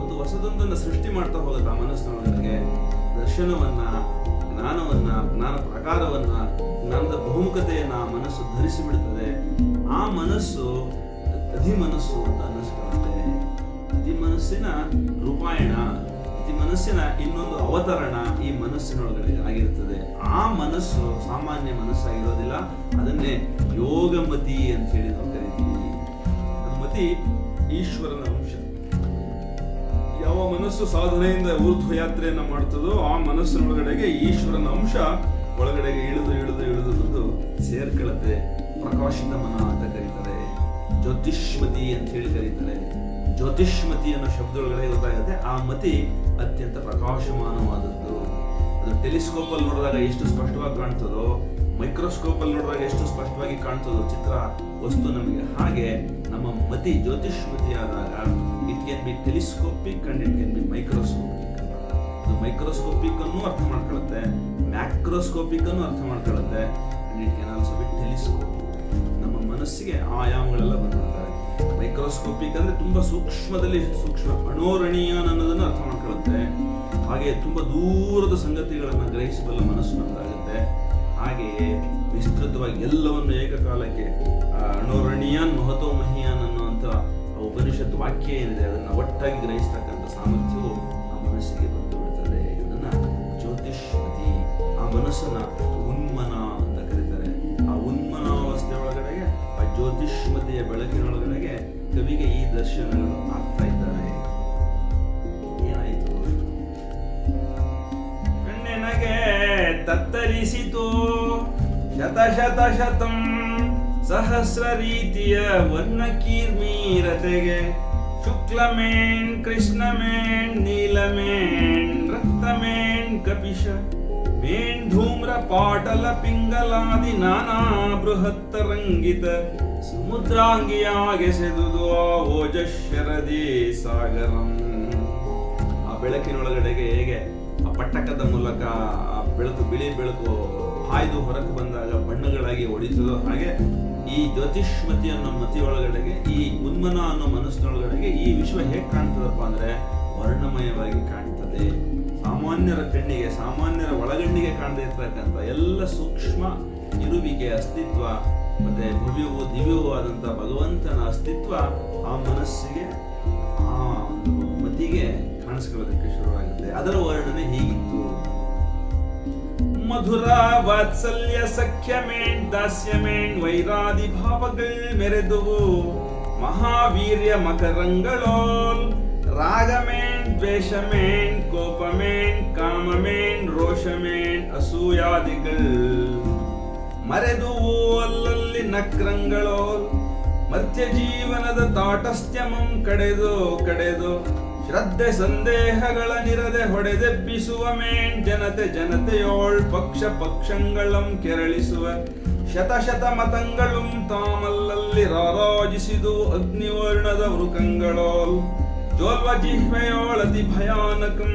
A: ಒಂದು ಹೊಸದೊಂದನ್ನು ಸೃಷ್ಟಿ ಮಾಡ್ತಾ ಹೋಗುತ್ತೆ. ಆ ಮನಸ್ಸಿನೊಳಗಡೆ ದರ್ಶನವನ್ನ, ಜ್ಞಾನವನ್ನ, ಜ್ಞಾನ ಪ್ರಕಾರವನ್ನ, ಜ್ಞಾನದ ಬಹುಮುಖತೆಯನ್ನ ಆ ಮನಸ್ಸು ಧರಿಸಿ ಬಿಡುತ್ತದೆ. ಆ ಮನಸ್ಸು ಅಧಿಮನಸ್ಸು ಅಂತ ಅನ್ನಿಸ್ಕೊಳ್ಳುತ್ತೆ. ಅಧಿಮನಸ್ಸಿನ ರೂಪಾಯಣ, ಅತಿ ಮನಸ್ಸಿನ ಇನ್ನೊಂದು ಅವತರಣ ಈ ಮನಸ್ಸಿನೊಳಗಡೆ ಆಗಿರುತ್ತದೆ. ಆ ಮನಸ್ಸು ಸಾಮಾನ್ಯ ಮನಸ್ಸಾಗಿರೋದಿಲ್ಲ. ಅದನ್ನೇ ಯೋಗಮತಿ ಅಂತ ಹೇಳಿ ನಾವು ಕರಿತೀವಿ. ಮತಿ ಈಶ್ವರನ ಅಂಶ. ಯಾವ ಮನಸ್ಸು ಸಾಧನೆಯಿಂದ ಊರ್ಧ್ವ ಯಾತ್ರೆಯನ್ನ ಮಾಡ್ತದೋ ಆ ಮನಸ್ಸಿನೊಳಗಡೆಗೆ ಈಶ್ವರನ ಅಂಶ ಒಳಗಡೆಗೆ ಇಳಿದು ಇಳಿದು ಇಳಿದು ಬಂದು ಸೇರ್ಕೊಳ್ಳುತ್ತೆ. ಪ್ರಕಾಶಿತ ಮನ ಅಂತ ಕರೀತಾರೆ. ಜ್ಯೋತಿಷ್ಮತಿ ಅಂತ ಹೇಳಿ ಕರೀತಾರೆ. ಜ್ಯೋತಿಷ್ಮತಿ ಅನ್ನೋ ಶಬ್ದದೊಳಗಡೆ ಗೊತ್ತಾಗುತ್ತೆ ಆ ಮತಿ ಅತ್ಯಂತ ಪ್ರಕಾಶಮಾನವಾದದ್ದು. ಅದು ಟೆಲಿಸ್ಕೋಪ್ ಅಲ್ಲಿ ನೋಡಿದಾಗ ಎಷ್ಟು ಸ್ಪಷ್ಟವಾಗಿ ಕಾಣ್ತದೋ, ಮೈಕ್ರೋಸ್ಕೋಪ್ ಅಲ್ಲಿ ನೋಡಿದಾಗ ಎಷ್ಟು ಸ್ಪಷ್ಟವಾಗಿ ಕಾಣ್ತದೋ ಚಿತ್ರ ವಸ್ತು ನಮಗೆ, ಹಾಗೆ ನಮ್ಮ ಮತಿ ಜ್ಯೋತಿಷ್ಮತಿ ಆದಾಗ it can be telescopic and it can be microscopic. ಅದು ಮೈಕ್ರೋಸ್ಕೋಪಿಕ್ ಅನ್ನು ಅರ್ಥ ಮಾಡ್ಕೊಳ್ಳುತ್ತೆ, ಮ್ಯಾಕ್ರೋಸ್ಕೋಪಿಕ್ ಅನ್ನು ಅರ್ಥ ಮಾಡ್ಕೊಳ್ಳುತ್ತೆ, and it can also be telescopic. ನಮ್ಮ ಮನಸ್ಸಿಗೆ ಆಯಾಮಗಳೆಲ್ಲ ಬಂದಿರ್ತಾರೆ. ಮೈಕ್ರೋಸ್ಕೋಪಿಕ್ ಅಂದ್ರೆ ತುಂಬಾ ಸೂಕ್ಷ್ಮದಲ್ಲಿ ಸೂಕ್ಷ್ಮ, ಅಣೋರಣೀಯ ಅನ್ನೋದನ್ನು ಅರ್ಥ ಮಾಡ್ಕೊಳ್ಳುತ್ತೆ. ಹಾಗೆ ತುಂಬಾ ದೂರದ ಸಂಗತಿಗಳನ್ನು ಗ್ರಹಿಸಬಲ್ಲ ಮನಸ್ಸು ನಮ್ದಾಗುತ್ತೆ. ಹಾಗೆಯೇ ವಿಸ್ತೃತವಾಗಿ ಎಲ್ಲವನ್ನು ಏಕಕಾಲಕ್ಕೆ ಅಣೋರಣೀಯಾನ್ ಮಹತೋ ಮಹಿಯಾನ್ ಅನ್ನುವಂಥ ಉಪನಿಷತ್ ವಾಕ್ಯ ಏನಿದೆ ಅದನ್ನು ಒಟ್ಟಾಗಿ ಗ್ರಹಿಸ್ತಕ್ಕಂಥ ಸಾಮರ್ಥ್ಯವು ಆ ಮನಸ್ಸಿಗೆ ಬಂದು ಬಿಡುತ್ತದೆ. ಅದನ್ನ ಜ್ಯೋತಿಷ್ಮತಿ, ಆ ಮನಸ್ಸನ್ನ ಉನ್ಮನ ಅಂತ ಕರೀತಾರೆ. ಆ ಉನ್ಮನಾವಸ್ಥೆ ಒಳಗಡೆಗೆ, ಆ ಜ್ಯೋತಿಷ್ಮತಿಯ ಬೆಳಕಿನೊಳಗಡೆಗೆ ಕವಿಗೆ ಈ ದರ್ಶನಗಳು ಆಗ್ತಾ ಇದ್ದಾರೆ. ಏನಾಯಿತು? ಕಣ್ಣೆನಗೆ ತತ್ತರಿಸಿತು ಶತ ಶತಂ ಸಹಸ್ರ ರೀತಿಯ ವರ್ಣಕೀರ್ಮೀರತೆಗೆ. ಶುಕ್ಲಮೇನ್ ಕೃಷ್ಣಮೇನ್ ನೀಲಮೇನ್ ರಕ್ತಮೇನ್ ಕಪಿಶ ಮೇನ್ ಧೂಮ್ರ ಪಾಟಲ ಪಿಂಗಲಾದಿ ನಾನಾ ಬೃಹತ್ತರಂಗಿತ ಸಮುದ್ರಾಂಗಿಯಾಗೆಸೆದುದು ಆ ಓಜಶ್ವರದಿ ಸಾಗರಂ. ಆ ಬೆಳಕಿನೊಳಗಡೆಗೆ ಹೇಗೆ ಆ ಪಟ್ಟಕದ ಮೂಲಕ ಆ ಬೆಳಕು, ಬಿಳಿ ಬೆಳಕು ಹಾಯ್ದು ಹೊರಕ್ಕೆ ಬಂದಾಗ ಬಣ್ಣಗಳಾಗಿ ಹೊಡಿತದೋ ಹಾಗೆ ಈ ಜ್ಯೋತಿಷ್ಮತಿ ಅನ್ನೋ ಮತಿಯೊಳಗಡೆಗೆ, ಈ ಉನ್ಮನ ಅನ್ನೋ ಮನಸ್ಸಿನೊಳಗಡೆಗೆ ಈ ವಿಶ್ವ ಹೇಗೆ ಕಾಣ್ತದಪ್ಪ ಅಂದ್ರೆ ವರ್ಣಮಯವಾಗಿ ಕಾಣ್ತದೆ. ಸಾಮಾನ್ಯರ ಕಣ್ಣಿಗೆ, ಸಾಮಾನ್ಯರ ಒಳಗಣ್ಣಿಗೆ ಕಾಣದೇ ಇರ್ತಕ್ಕಂಥ ಎಲ್ಲ ಸೂಕ್ಷ್ಮ ಇರುವಿಕೆ, ಅಸ್ತಿತ್ವ, ಮತ್ತೆ ಭವ್ಯವೂ ದಿವ್ಯವೂ ಆದಂಥ ಭಗವಂತನ ಅಸ್ತಿತ್ವ ಆ ಮನಸ್ಸಿಗೆ, ಆ ಒಂದು ಮತಿಗೆ ಕಾಣಿಸ್ಕೊಳ್ಳೋದಕ್ಕೆ ಶುರುವಾಗುತ್ತೆ. ಅದರ ವರ್ಣನೆ ಹೀಗಿತ್ತು. ಮಧುರ ವಾತ್ಸಲ್ಯ ಸಖ್ಯಮೇನ್ ದಾಸ್ಯಮೇನ್ ವೈರಾದಿ ಭಾವಗಳ್ ಮೆರೆದುವು ಮಹಾವೀರ್ಯ ಮಕರಂಗಳೋಲ್ ರಾಗಮೇನ್ ದ್ವೇಷಮೇನ್ ಕೋಪಮೇನ್ ಕಾಮಮೇನ್ ರೋಷಮೇನ್ ಅಸೂಯಾದಿಗಳ್ ಮರೆದುವು ಅಲ್ಲಲ್ಲಿ ನಕ್ರಂಗಳೋಲ್ ಮರ್ತ್ಯ ಜೀವನದ ತಾಟಸ್ಥ್ಯಮಂ ಕಡೆದು ಕಡೆದು ಶ್ರದ್ಧೆ ಸಂದೇಹಗಳ ನಿರದೆ ಹೊಡೆದೆಬ್ಬಿಸುವ ಮೇನ್ ಜನತೆ ಜನತೆಯೋಳ್ ಪಕ್ಷ ಪಕ್ಷಗಳಂ ಕೆರಳಿಸುವ ಶತ ಮತಂಗಳು ತಾಮಲ್ಲಲ್ಲಿ ರಾರಾಜಿಸಿದು ಅಗ್ನಿವರ್ಣದ ವೃಕಂಗಳೋ ಜೋಲ್ವ ಜಿಹ್ವೆಯೋಳತಿ ಭಯಾನಕಂ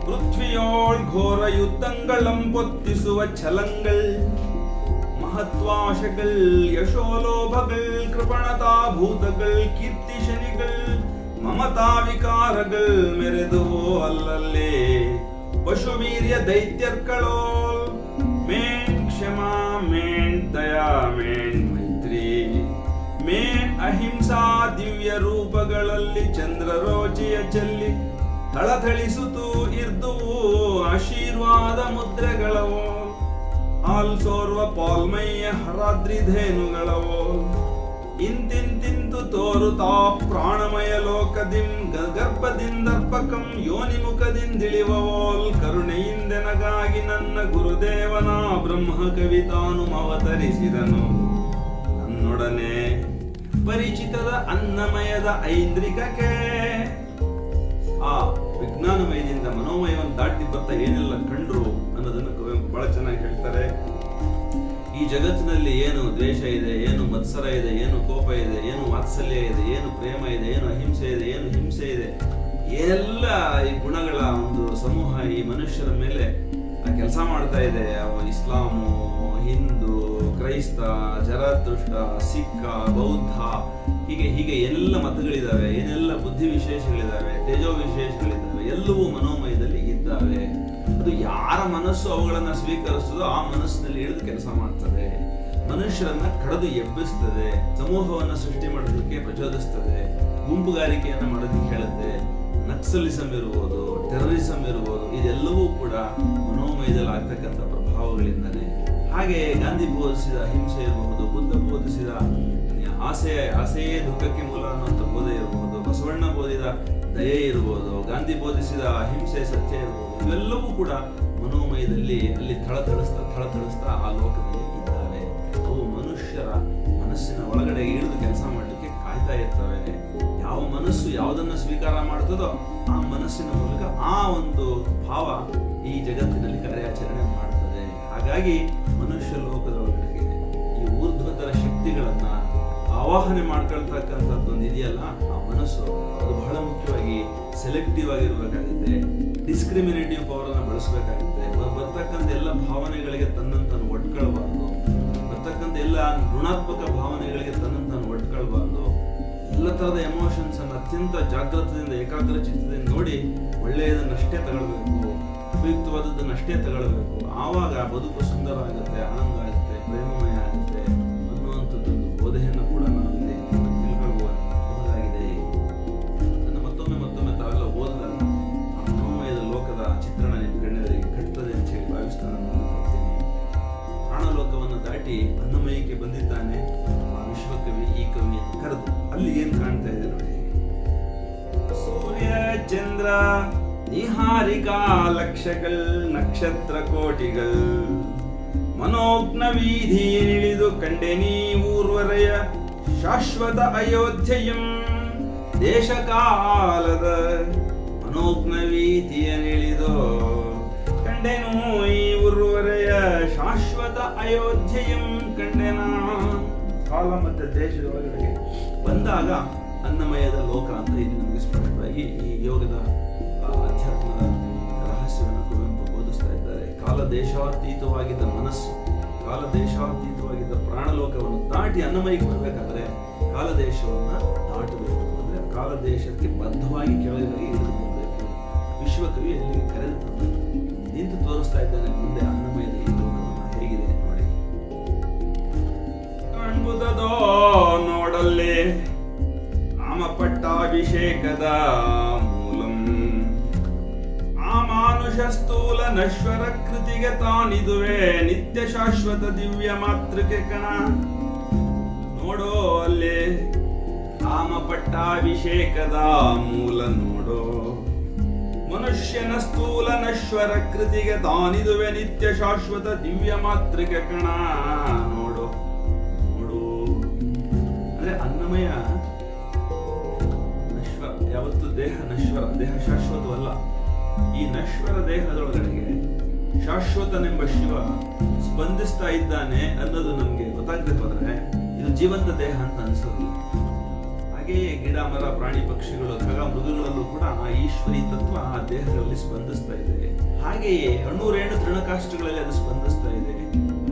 A: ಪೃಥ್ವಿಯೋಳ್ ಘೋರ ಯುದ್ಧಂಗಳಂ ಪೊತ್ತಿಸುವ ಛಲಂಗಳ್ ಮಹತ್ವಾಶಗಳ್ ಯಶೋಲೋಭಗಳ್ ಕೃಪಣತಾ ಭೂತಗಳ್ ಕೀರ್ತಿ ಶನಿಗಳ್ ಮಮತಾ ವಿಕಾರಗಳ್ ಮೆರೆದುವೋ ಅಲ್ಲಲ್ಲೇ ಪಶುವೀರ್ಯ ದೈತ್ಯರ್ಗಳೋ ಮೇನ್ ಕ್ಷಮಾ ಮೇನ್ ದಯಾ ಮೇನ್ ಮೈತ್ರಿ ಮೇನ್ ಅಹಿಂಸಾ ದಿವ್ಯ ರೂಪಗಳಲ್ಲಿ ಚಂದ್ರರೋಚಿಯ ಚೆಲ್ಲಿ ಥಳಥಳಿಸುತ್ತು ಇರ್ದುವು ಆಶೀರ್ವಾದ ಮುದ್ರೆಗಳವೋ ಆಲ್ಸೋರ್ವ ಪಾಲ್ಮಯ್ಯ ಹರಾದ್ರಿಧೇನುಗಳವೋ ಇಂತಿಂತಿಂತು ತೋರುತ್ತಾ ಪ್ರಾಣಮಯ ಲೋಕದಿಂ ಗರ್ಭದಿಂದರ್ಪಕಂ ಯೋನಿಮುಖದಿಂದಿಳಿವವೋಲ್ ಕರುಣೆಯಿಂದೆನಗಾಗಿ ನನ್ನ ಗುರುದೇವನ ಬ್ರಹ್ಮ ಕವಿತಾನುಮವತರಿಸಿದನು ನನ್ನೊಡನೆ ಪರಿಚಿತದ ಅನ್ನಮಯದ ಐಂದ್ರಿಕಕ್ಕೆ ಆ ವಿಜ್ಞಾನಮಯದಿಂದ ಮನೋಮಯವನ್ನು ದಾಟಿ ಬರ್ತಾ ಏನೆಲ್ಲ ಕಂಡ್ರು ಅನ್ನೋದನ್ನು ಕುವೆಂಪು ಬಹಳ ಚೆನ್ನಾಗಿ ಹೇಳ್ತಾರೆ. ಈ ಜಗತ್ತಿನಲ್ಲಿ ಏನು ದ್ವೇಷ ಇದೆ, ಏನು ಮತ್ಸರ ಇದೆ, ಏನು ಕೋಪ ಇದೆ, ಏನು ವಾತ್ಸಲ್ಯ ಇದೆ, ಏನು ಪ್ರೇಮ ಇದೆ, ಏನು ಅಹಿಂಸೆ ಇದೆ, ಏನು ಹಿಂಸೆ ಇದೆ, ಎಲ್ಲ ಈ ಗುಣಗಳ ಒಂದು ಸಮೂಹ ಈ ಮನುಷ್ಯರ ಮೇಲೆ ಕೆಲಸ ಮಾಡ್ತಾ ಇದೆ. ಇಸ್ಲಾಮು, ಹಿಂದೂ, ಕ್ರೈಸ್ತ, ಜರತುಷ್ಟ, ಸಿಕ್ಕ, ಬೌದ್ಧ, ಹೀಗೆ ಏನೆಲ್ಲ ಮತಗಳಿದಾವೆ, ಏನೆಲ್ಲ ಬುದ್ಧಿ ವಿಶೇಷಗಳಿದಾವೆ, ತೇಜೋ ವಿಶೇಷಗಳಿದ್ದಾವೆ, ಎಲ್ಲವೂ ಮನೋಮಯದಲ್ಲಿ ಇದ್ದಾವೆ. ಅದು ಯಾರ ಮನಸ್ಸು ಅವುಗಳನ್ನ ಸ್ವೀಕರಿಸ್ತದೋ ಆ ಮನಸ್ಸಿನಲ್ಲಿ ಇಳಿದು ಕೆಲಸ ಮಾಡ್ತದೆ, ಮನುಷ್ಯರನ್ನ ಕಡಿದು ಎಬ್ಬಿಸ್ತದೆ, ಸಮೂಹವನ್ನ ಸೃಷ್ಟಿ ಮಾಡೋದಕ್ಕೆ ಪ್ರಚೋದಿಸ್ತದೆ, ಗುಂಪುಗಾರಿಕೆಯನ್ನ ಮಾಡೋದಕ್ಕೆ ಹೇಳುತ್ತೆ. ನಕ್ಸಲಿಸಂ ಇರ್ಬೋದು, ಟೆರರಿಸಂ ಇರ್ಬೋದು, ಇದೆಲ್ಲವೂ ಕೂಡ ಮನೋಮಯದಲ್ಲಿ ಆಗ್ತಕ್ಕಂಥ ಪ್ರಭಾವಗಳಿಂದನೇ. ಹಾಗೆ ಗಾಂಧಿ ಬೋಧಿಸಿದ ಅಹಿಂಸೆ ಇರಬಹುದು, ಬುದ್ಧ ಬೋಧಿಸಿದ ಆಸೆಯೇ ದುಃಖಕ್ಕೆ ಮೂಲ ಅನ್ನುವಂಥ ಬೋಧೆ ಇರಬಹುದು, ಬಸವಣ್ಣ ಬೋಧಿಸಿದ ದಯೆ ಇರಬಹುದು, ಗಾಂಧಿ ಬೋಧಿಸಿದ ಅಹಿಂಸೆ ಸತ್ಯ ಇರಬಹುದು, ಇವೆಲ್ಲವೂ ಕೂಡ ಮನೋಮಯದಲ್ಲಿ ಅಲ್ಲಿ ಥಳಥಳಿಸ್ತಾ ಆ ಲೋಕದಲ್ಲಿ ಇದ್ದಾವೆ. ಅವು ಮನುಷ್ಯರ ಮನಸ್ಸಿನ ಒಳಗಡೆ ಇಳಿದು ಕೆಲಸ ಮಾಡಲಿಕ್ಕೆ ಕಾಯ್ತಾ ಇರ್ತವೆ. ಯಾವ ಮನಸ್ಸು ಯಾವುದನ್ನು ಸ್ವೀಕಾರ ಮಾಡ್ತದೋ ಆ ಮನಸ್ಸಿನ ಮೂಲಕ ಆ ಒಂದು ಭಾವ ಈ ಜಗತ್ತಿನಲ್ಲಿ ಕಾರ್ಯಾಚರಣೆ ಮಾಡ್ತದೆ. ಹಾಗಾಗಿ ಮನುಷ್ಯ ಲೋಕದ ಒಳಗಡೆಗೆ ಈ ಊರ್ಧ್ವತರ ಶಕ್ತಿಗಳನ್ನ ಆವಾಹನೆ ಮಾಡ್ಕೊಳ್ತಕ್ಕಂಥದ್ದು ಒಂದು ಇದೆಯಲ್ಲ, ಆ ಮನಸ್ಸು ಅದು ಬಹಳ ಮುಖ್ಯವಾಗಿ ಸೆಲೆಕ್ಟಿವ್ ಆಗಿರ್ಬೇಕಾಗುತ್ತೆ, ಡಿಸ್ಕ್ರಿಮಿನೇಟಿವ್ ಪವರ್ ಅನ್ನ ಬಳಸಬೇಕಾಗುತ್ತೆ. ಬರ್ತಕ್ಕಂಥ ಎಲ್ಲ ಭಾವನೆಗಳಿಗೆ ತನ್ನಂತಾನು ಒಟ್ಕೊಳ್ಬಾರ್ದು, ಬರ್ತಕ್ಕಂಥ ಎಲ್ಲ ಋಣಾತ್ಮಕ ಭಾವನೆಗಳಿಗೆ ತನ್ನಂತಾನು ಒಟ್ಕೊಳ್ಬಾರ್ದು. ಎಲ್ಲ ತರದ ಎಮೋಷನ್ಸ್ ಅನ್ನು ಅತ್ಯಂತ ಜಾಗೃತದಿಂದ ಏಕಾಗ್ರ ಚಿತ್ತದಿಂದ ನೋಡಿ ಒಳ್ಳೆಯದನ್ನಷ್ಟೇ ತಗೊಳ್ಬೇಕು, ಉಪಯುಕ್ತವಾದದ್ದನ್ನಷ್ಟೇ ತಗೊಳ್ಬೇಕು. ಆವಾಗ ಬದುಕು ಸುಂದರ ಆಗುತ್ತೆ, ಆನಂದ ಆಗುತ್ತೆ, ಪ್ರೇಮಮಯ ಆಗುತ್ತೆ ಅನ್ನುವಂಥದ್ದೊಂದು ಬೋಧೆಯನ್ನು ಕೂಡ ನಾವು ಇಲ್ಲಿ ತಿಳ್ಕೊಳ್ಳಬಹುದಾಗಿದೆ. ಅದನ್ನು ಮತ್ತೊಮ್ಮೆ ತಾವೆಲ್ಲ ಓದಿದಾಗ ಆ ಮನೋಮಯದ ಲೋಕದ ಚಿತ್ರಣ ನಿಮ್ಮ ಗಣ್ಯರಿಗೆ ಕಟ್ತದೆ ಅಂತ ಹೇಳಿ ಭಾವಿಸ್ತಾ ನಾನು ಹೋಗ್ತೀನಿ. ಪ್ರಾಣಲೋಕವನ್ನು ದಾಟಿ ಅನ್ನಮಯಕ್ಕೆ ಬಂದಿದ್ದಾನೆ ಆ ವಿಶ್ವಕವಿ. ಈ ಕವಿಯನ್ನು ಕರೆದು ಅಲ್ಲಿ ಏನ್ ಕಾಣ್ತಾ ಇದೆ ನೋಡಿ. ಸೂರ್ಯ ಚಂದ್ರ ನಿಹಾರಿಕಾ ಲಕ್ಷಗಳ್ ನಕ್ಷತ್ರ ಕೋಟಿಗಳ್ ಮನೋಜ್ಞ ವೀಧಿಯಿಳಿದು ಕಂಡೆ ನೀವೂರ್ವರೆಯ ಶಾಶ್ವತ ಅಯೋಧ್ಯೆಯಂ ದೇಶಕಾಲದ ಮನೋಜ್ಞ ವೀಧಿಯನಿಳಿದು ಕಂಡೆನು ಈ ಉರ್ವರೆಯ ಶಾಶ್ವತ ಅಯೋಧ್ಯೆಯಂ ಕಂಡೆನ. ಕಾಲ ಮತ್ತೆ ದೇಶದ ಒಳಗಡೆಗೆ ಬಂದಾಗ ಅನ್ನಮಯದ ಲೋಕ ಅಂತ ಇಲ್ಲಿ ನಮಗೆ ಸ್ಪಷ್ಟವಾಗಿ ಈ ಯೋಗದ ಅಧ್ಯಾತ್ಮದ ರಹಸ್ಯವನ್ನು ಕುವೆಂಪು ಬೋಧಿಸ್ತಾ ಇದ್ದಾರೆ. ಕಾಲ ದೇಶಾತೀತವಾಗಿದ್ದ ಮನಸ್ಸು, ಕಾಲ ದೇಶಾತೀತವಾಗಿದ್ದ ಪ್ರಾಣಲೋಕವನ್ನು ದಾಟಿ ಅನ್ನಮಯಕ್ಕೆ ಬರಬೇಕಾದ್ರೆ ಕಾಲ ದೇಶವನ್ನ ದಾಟಬೇಕು. ಅಂದ್ರೆ ಕಾಲ ದೇಶಕ್ಕೆ ಬದ್ಧವಾಗಿ ಕೆಳಗೆ ಇಳಿದು ಬರಬೇಕು. ವಿಶ್ವಕವಿ ಅಲ್ಲಿಗೆ ಕರೆದು ತಂದ ನಿಂತು ತೋರಿಸ್ತಾ ಇದ್ದಾನೆ ಮುಂದೆ ಅನ್ನಮಯದ ಈ ಲೋಕವನ್ನು ಹೇಗಿದೆ ನೋಡಿ. ಕಾಣ್ಬುದದೋ ನೋಡಲ್ಲೇ ನಾಮಪಟ್ಟಾಭಿಷೇಕದ ಮೂಲಂ ಆ ಮಾನುಷ ಸ್ಥೂಲ ನಶ್ವರ ಕೃತಿಗೆ ತಾನಿದುವೆ ನಿತ್ಯ ಶಾಶ್ವತ ದಿವ್ಯ ಮಾತೃಕೆ ಕಣ. ನೋಡೋ ಅಲ್ಲೇ ನಾಮಪಟ್ಟಾಭಿಷೇಕದ ಮೂಲ ನೋಡೋ ಮನುಷ್ಯನ ಸ್ಥೂಲ ನಶ್ವರ ಕೃತಿಗೆ ತಾನಿದುವೆ ನಿತ್ಯ ಶಾಶ್ವತ ದಿವ್ಯ ಮಾತೃಕೆ ಕಣ. ನೋಡು ನೋಡು ಅಂದ್ರೆ ಅನ್ನಮಯ ನಶ್ವರ. ಯಾವತ್ತು ದೇಹ ನಶ್ವರ, ದೇಹ ಶಾಶ್ವತವಲ್ಲ. ಈ ನಶ್ವರ ದೇಹದೊಳಗಡೆಗೆ ಶಾಶ್ವತನೆಂಬ ಶಿವ ಸ್ಪಂದಿಸ್ತಾ ಇದ್ದಾನೆ ಅನ್ನೋದು ನಮ್ಗೆ ಗೊತ್ತಾಗದೆ ಹೋದ್ರೆ ಇದು ಜೀವಂತ ದೇಹ ಅಂತ ಅನ್ಸೋದಿಲ್ಲ. ಹಾಗೆಯೇ ಗಿಡ ಮರ ಪ್ರಾಣಿ ಪಕ್ಷಿಗಳು ಖಗ ಮೃಗಗಳಲ್ಲೂ ಕೂಡ ಆ ಈಶ್ವರಿ ತತ್ವ ಆ ದೇಹಗಳಲ್ಲಿ ಸ್ಪಂದಿಸ್ತಾ ಇದೆ. ಹಾಗೆಯೇ ಅಣುರೇಣು ತೃಣಕಾಷ್ಟಗಳಲ್ಲಿ ಅದು ಸ್ಪಂದಿಸ್ತಾ ಇದೆ.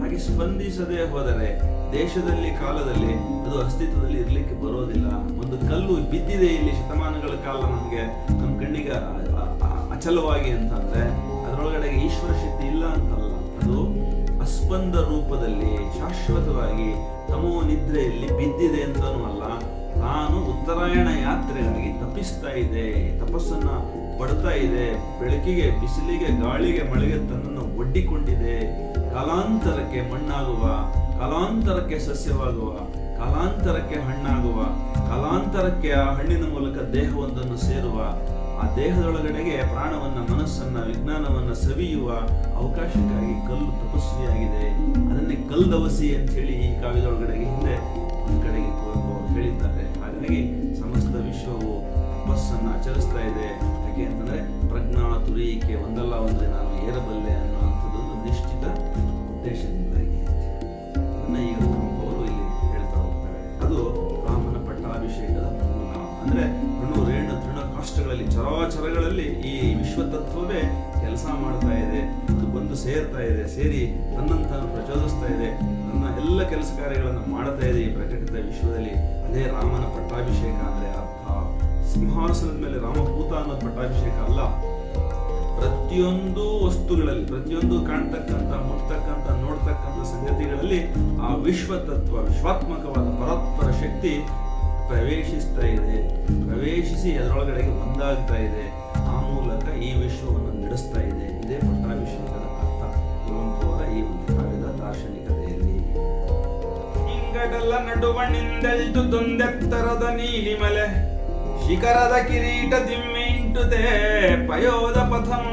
A: ಹಾಗೆ ಸ್ಪಂದಿಸದೆ ಹೋದರೆ ದೇಶದಲ್ಲಿ ಕಾಲದಲ್ಲಿ ಅದು ಅಸ್ತಿತ್ವದಲ್ಲಿ ಇರ್ಲಿಕ್ಕೆ ಬರೋದಿಲ್ಲ. ಒಂದು ಕಲ್ಲು ಬಿದ್ದಿದೆ ಇಲ್ಲಿ ಶತಮಾನಗಳ ಕಾಲ ನಮ್ಗೆ ನಮ್ಮ ಕಣ್ಣಿಗೆ ಅಚಲವಾಗಿ ಅಂತಂದ್ರೆ ಅದರೊಳಗಡೆ ಈಶ್ವರ ಶಕ್ತಿ ಇಲ್ಲ ಅಂತಲ್ಲ, ಅದು ಅಸ್ಪಂದ ರೂಪದಲ್ಲಿ ಶಾಶ್ವತವಾಗಿ ತಮೋ ನಿದ್ರೆಯಲ್ಲಿ ಬಿದ್ದಿದೆ ಅಂತನೂ ಅಲ್ಲ, ತಾನು ಉತ್ತರಾಯಣ ಯಾತ್ರೆಗಾಗಿ ತಪ್ಪಿಸ್ತಾ ಇದೆ, ತಪಸ್ಸನ್ನ ಪಡ್ತಾ ಇದೆ, ಬೆಳಕಿಗೆ ಬಿಸಿಲಿಗೆ ಗಾಳಿಗೆ ಮಳೆಗೆ ತನ್ನನ್ನು ಒಡ್ಡಿಕೊಂಡಿದೆ. ಕಾಲಾಂತರಕ್ಕೆ ಮಣ್ಣಾಗುವ, ಕಾಲಾಂತರಕ್ಕೆ ಸಸ್ಯವಾಗುವ, ಕಾಲಾಂತರಕ್ಕೆ ಹಣ್ಣಾಗುವ, ಕಾಲಾಂತರಕ್ಕೆ ಆ ಹಣ್ಣಿನ ಮೂಲಕ ದೇಹವೊಂದನ್ನು ಸೇರುವ, ಆ ದೇಹದೊಳಗಡೆಗೆ ಪ್ರಾಣವನ್ನ, ಮನಸ್ಸನ್ನ, ವಿಜ್ಞಾನವನ್ನ ಸವಿಯುವ ಅವಕಾಶಕ್ಕಾಗಿ ಕಲ್ಲು ತಪಸ್ವಿಯಾಗಿದೆ. ಅದನ್ನೇ ಕಲ್ದವಸಿ ಅಂತ ಹೇಳಿ ಈ ಕಾವ್ಯದೊಳಗಡೆಗೆ ಹಿಂದೆ ಒಂದು ಕಡೆಗೆ ಕುವೆಂಪು ಅವರು ಹೇಳಿದ್ದಾರೆ. ಹಾಗಾಗಿ ಸಮಸ್ತ ವಿಶ್ವವು ತಪಸ್ಸನ್ನ ಆಚರಿಸ್ತಾ ಇದೆ. ಯಾಕೆ ಅಂತಂದ್ರೆ ಪ್ರಜ್ಞಾ ತುರಿಯಿಕೆ ಒಂದಲ್ಲ ಒಂದು ನಾನು ಏರಬಲ್ಲೆ ಅನ್ನುವಂಥದ್ದು ನಿಶ್ಚಿತ ಉದ್ದೇಶದಿಂದಾಗಿ ಅದನ್ನ ಈಗ ಅವರು ಇಲ್ಲಿ ಹೇಳ್ತಾ ಹೋಗ್ತಾರೆ. ಅದು ರಾಮನ ಪಟ್ಟಾಭಿಷೇಕದ ಮೂಲ. ಅಂದ್ರೆ ಅಣು ರೇಣು ತೃಣ ಕಾಷ್ಟಗಳಲ್ಲಿ ಚರಾಚರಗಳಲ್ಲಿ ಈ ವಿಶ್ವತತ್ವವೇ ಕೆಲಸ ಮಾಡ್ತಾ ಇದೆ. ಅದು ಬಂದು ಸೇರ್ತಾ ಇದೆ, ಸೇರಿ ತನ್ನಂತಾನು ಪ್ರಚೋದಿಸ್ತಾ ಇದೆ, ತನ್ನ ಎಲ್ಲ ಕೆಲಸ ಕಾರ್ಯಗಳನ್ನು ಮಾಡ್ತಾ ಇದೆ ಈ ಪ್ರಕಟಿತ ವಿಶ್ವದಲ್ಲಿ. ಅದೇ ರಾಮನ ಪಟ್ಟಾಭಿಷೇಕ ಅಂದ್ರೆ ಅರ್ಥ. ಸಿಂಹಾಸನದ ಮೇಲೆ ರಾಮಭೂತ ಅನ್ನೋದು ಪಟ್ಟಾಭಿಷೇಕ ಅಲ್ಲ. ಪ್ರತಿಯೊಂದು ವಸ್ತುಗಳಲ್ಲಿ, ಪ್ರತಿಯೊಂದು ಕಾಣ್ತಕ್ಕಂಥ, ಮುಟ್ತಕ್ಕಂಥ, ನೋಡ್ತಕ್ಕಂಥ ಸಂಗತಿಗಳಲ್ಲಿ ಆ ವಿಶ್ವತತ್ವ, ವಿಶ್ವಾತ್ಮಕವಾದ ಪರಾತ್ಪರ ಶಕ್ತಿ ಪ್ರವೇಶಿಸ್ತಾ ಇದೆ. ಪ್ರವೇಶಿಸಿ ಅದರೊಳಗಡೆಗೆ ಒಂದಾಗ್ತಾ ಇದೆ. ಆ ಮೂಲಕ ಈ ವಿಶ್ವವನ್ನು ನಡೆಸ್ತಾ ಇದೆ. ಇದೇ ಪಟ್ಟಾಭಿಷೇಕದ ಅರ್ಥ ಕುವೆಂಪು ಅವರ ಈ ಒಂದು ಕಾವ್ಯದ ದಾರ್ಶನಿಕತೆಯಲ್ಲಿ. ಇಂಗಡಲ ನಡುವಣಿಂದೆಲ್ಟು ತೊಂದೆತ್ತರದ ನೀಲಿಮಲೆ ಶಿಖರದ ಕಿರೀಟ ದಿಮ್ಮಿಂಟುತೆ ಪಯೋದ ಪಥಂ